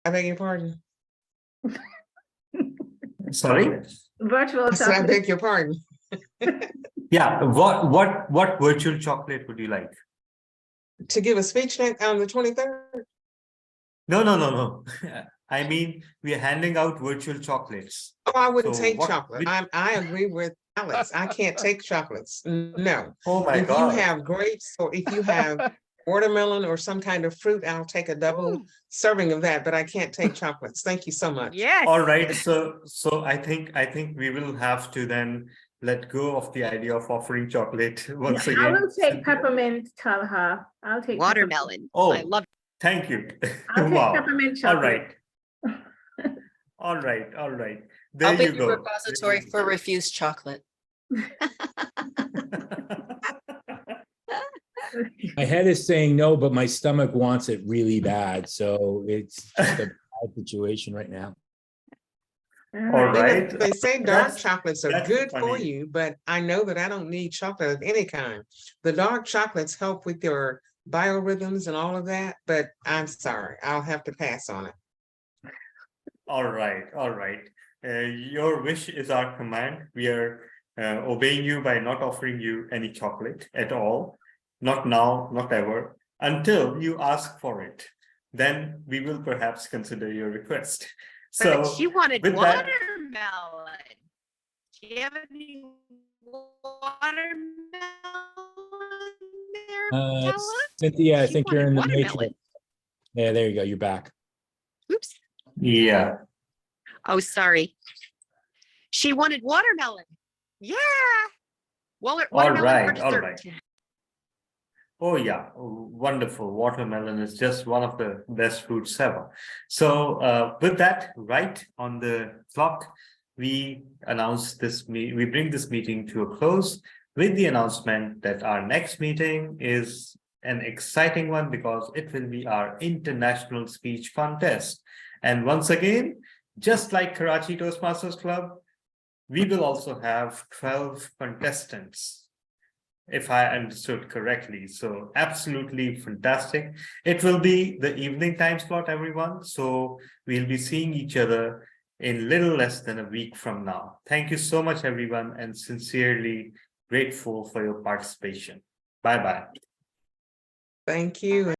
I beg your pardon. Sorry? Virtual So I chocolate. beg your pardon. Yeah, what virtual chocolate would you like? To give a speech on the 23rd? No. I mean, we are handing out virtual chocolates. Oh, I wouldn't So take what- chocolate. I agree with Alex. I can't take chocolates. No. Oh my If God. you have grapes or if you have watermelon or some kind of fruit, I'll take a double serving of that, but I can't take chocolates. Thank you so much. Yes. All right, so I think we will have to then let go of the idea of offering chocolate once I again. will take peppermint, Talha. I'll take Watermelon. Oh, I love thank you. I'll take Wow. peppermint All chocolate. right. All right. All right. There I'll be you the go. repository for refused chocolate. My head is saying no, but my stomach wants it really bad. So it's just a bad situation right now. All You know, right. they say dark That's- chocolates are that's good for funny. you, but I know that I don't need chocolate of any kind. The dark chocolates help with your biorhythms and all of that, but I'm sorry, I'll have to pass on it. All right, all right. Your wish is our command. We are obeying you by not offering you any chocolate at all. Not now, not ever, until you ask for it. Then we will perhaps consider your request. So But she wanted with that- watermelon. Do you have any watermelon there, Stella? Cynthia, I She think you're in wanted the watermelon. matrix. Yeah, there you go. You're back. Oops. Yeah. Oh, sorry. She wanted watermelon. Yeah. All Watermelon for right, all dessert. right. Oh yeah, wonderful. Watermelon is just one of the best fruits ever. So with that, right on the clock, we announce this, we bring this meeting to a close with the announcement that our next meeting is an exciting one because it will be our international speech contest. And once again, just like Karachi Toastmasters Club, we will also have 12 contestants, if I understood correctly. So absolutely fantastic. It will be the evening time slot, everyone. So we'll be seeing each other in little less than a week from now. Thank you so much, everyone, and sincerely grateful for your participation. Bye-bye. Thank you.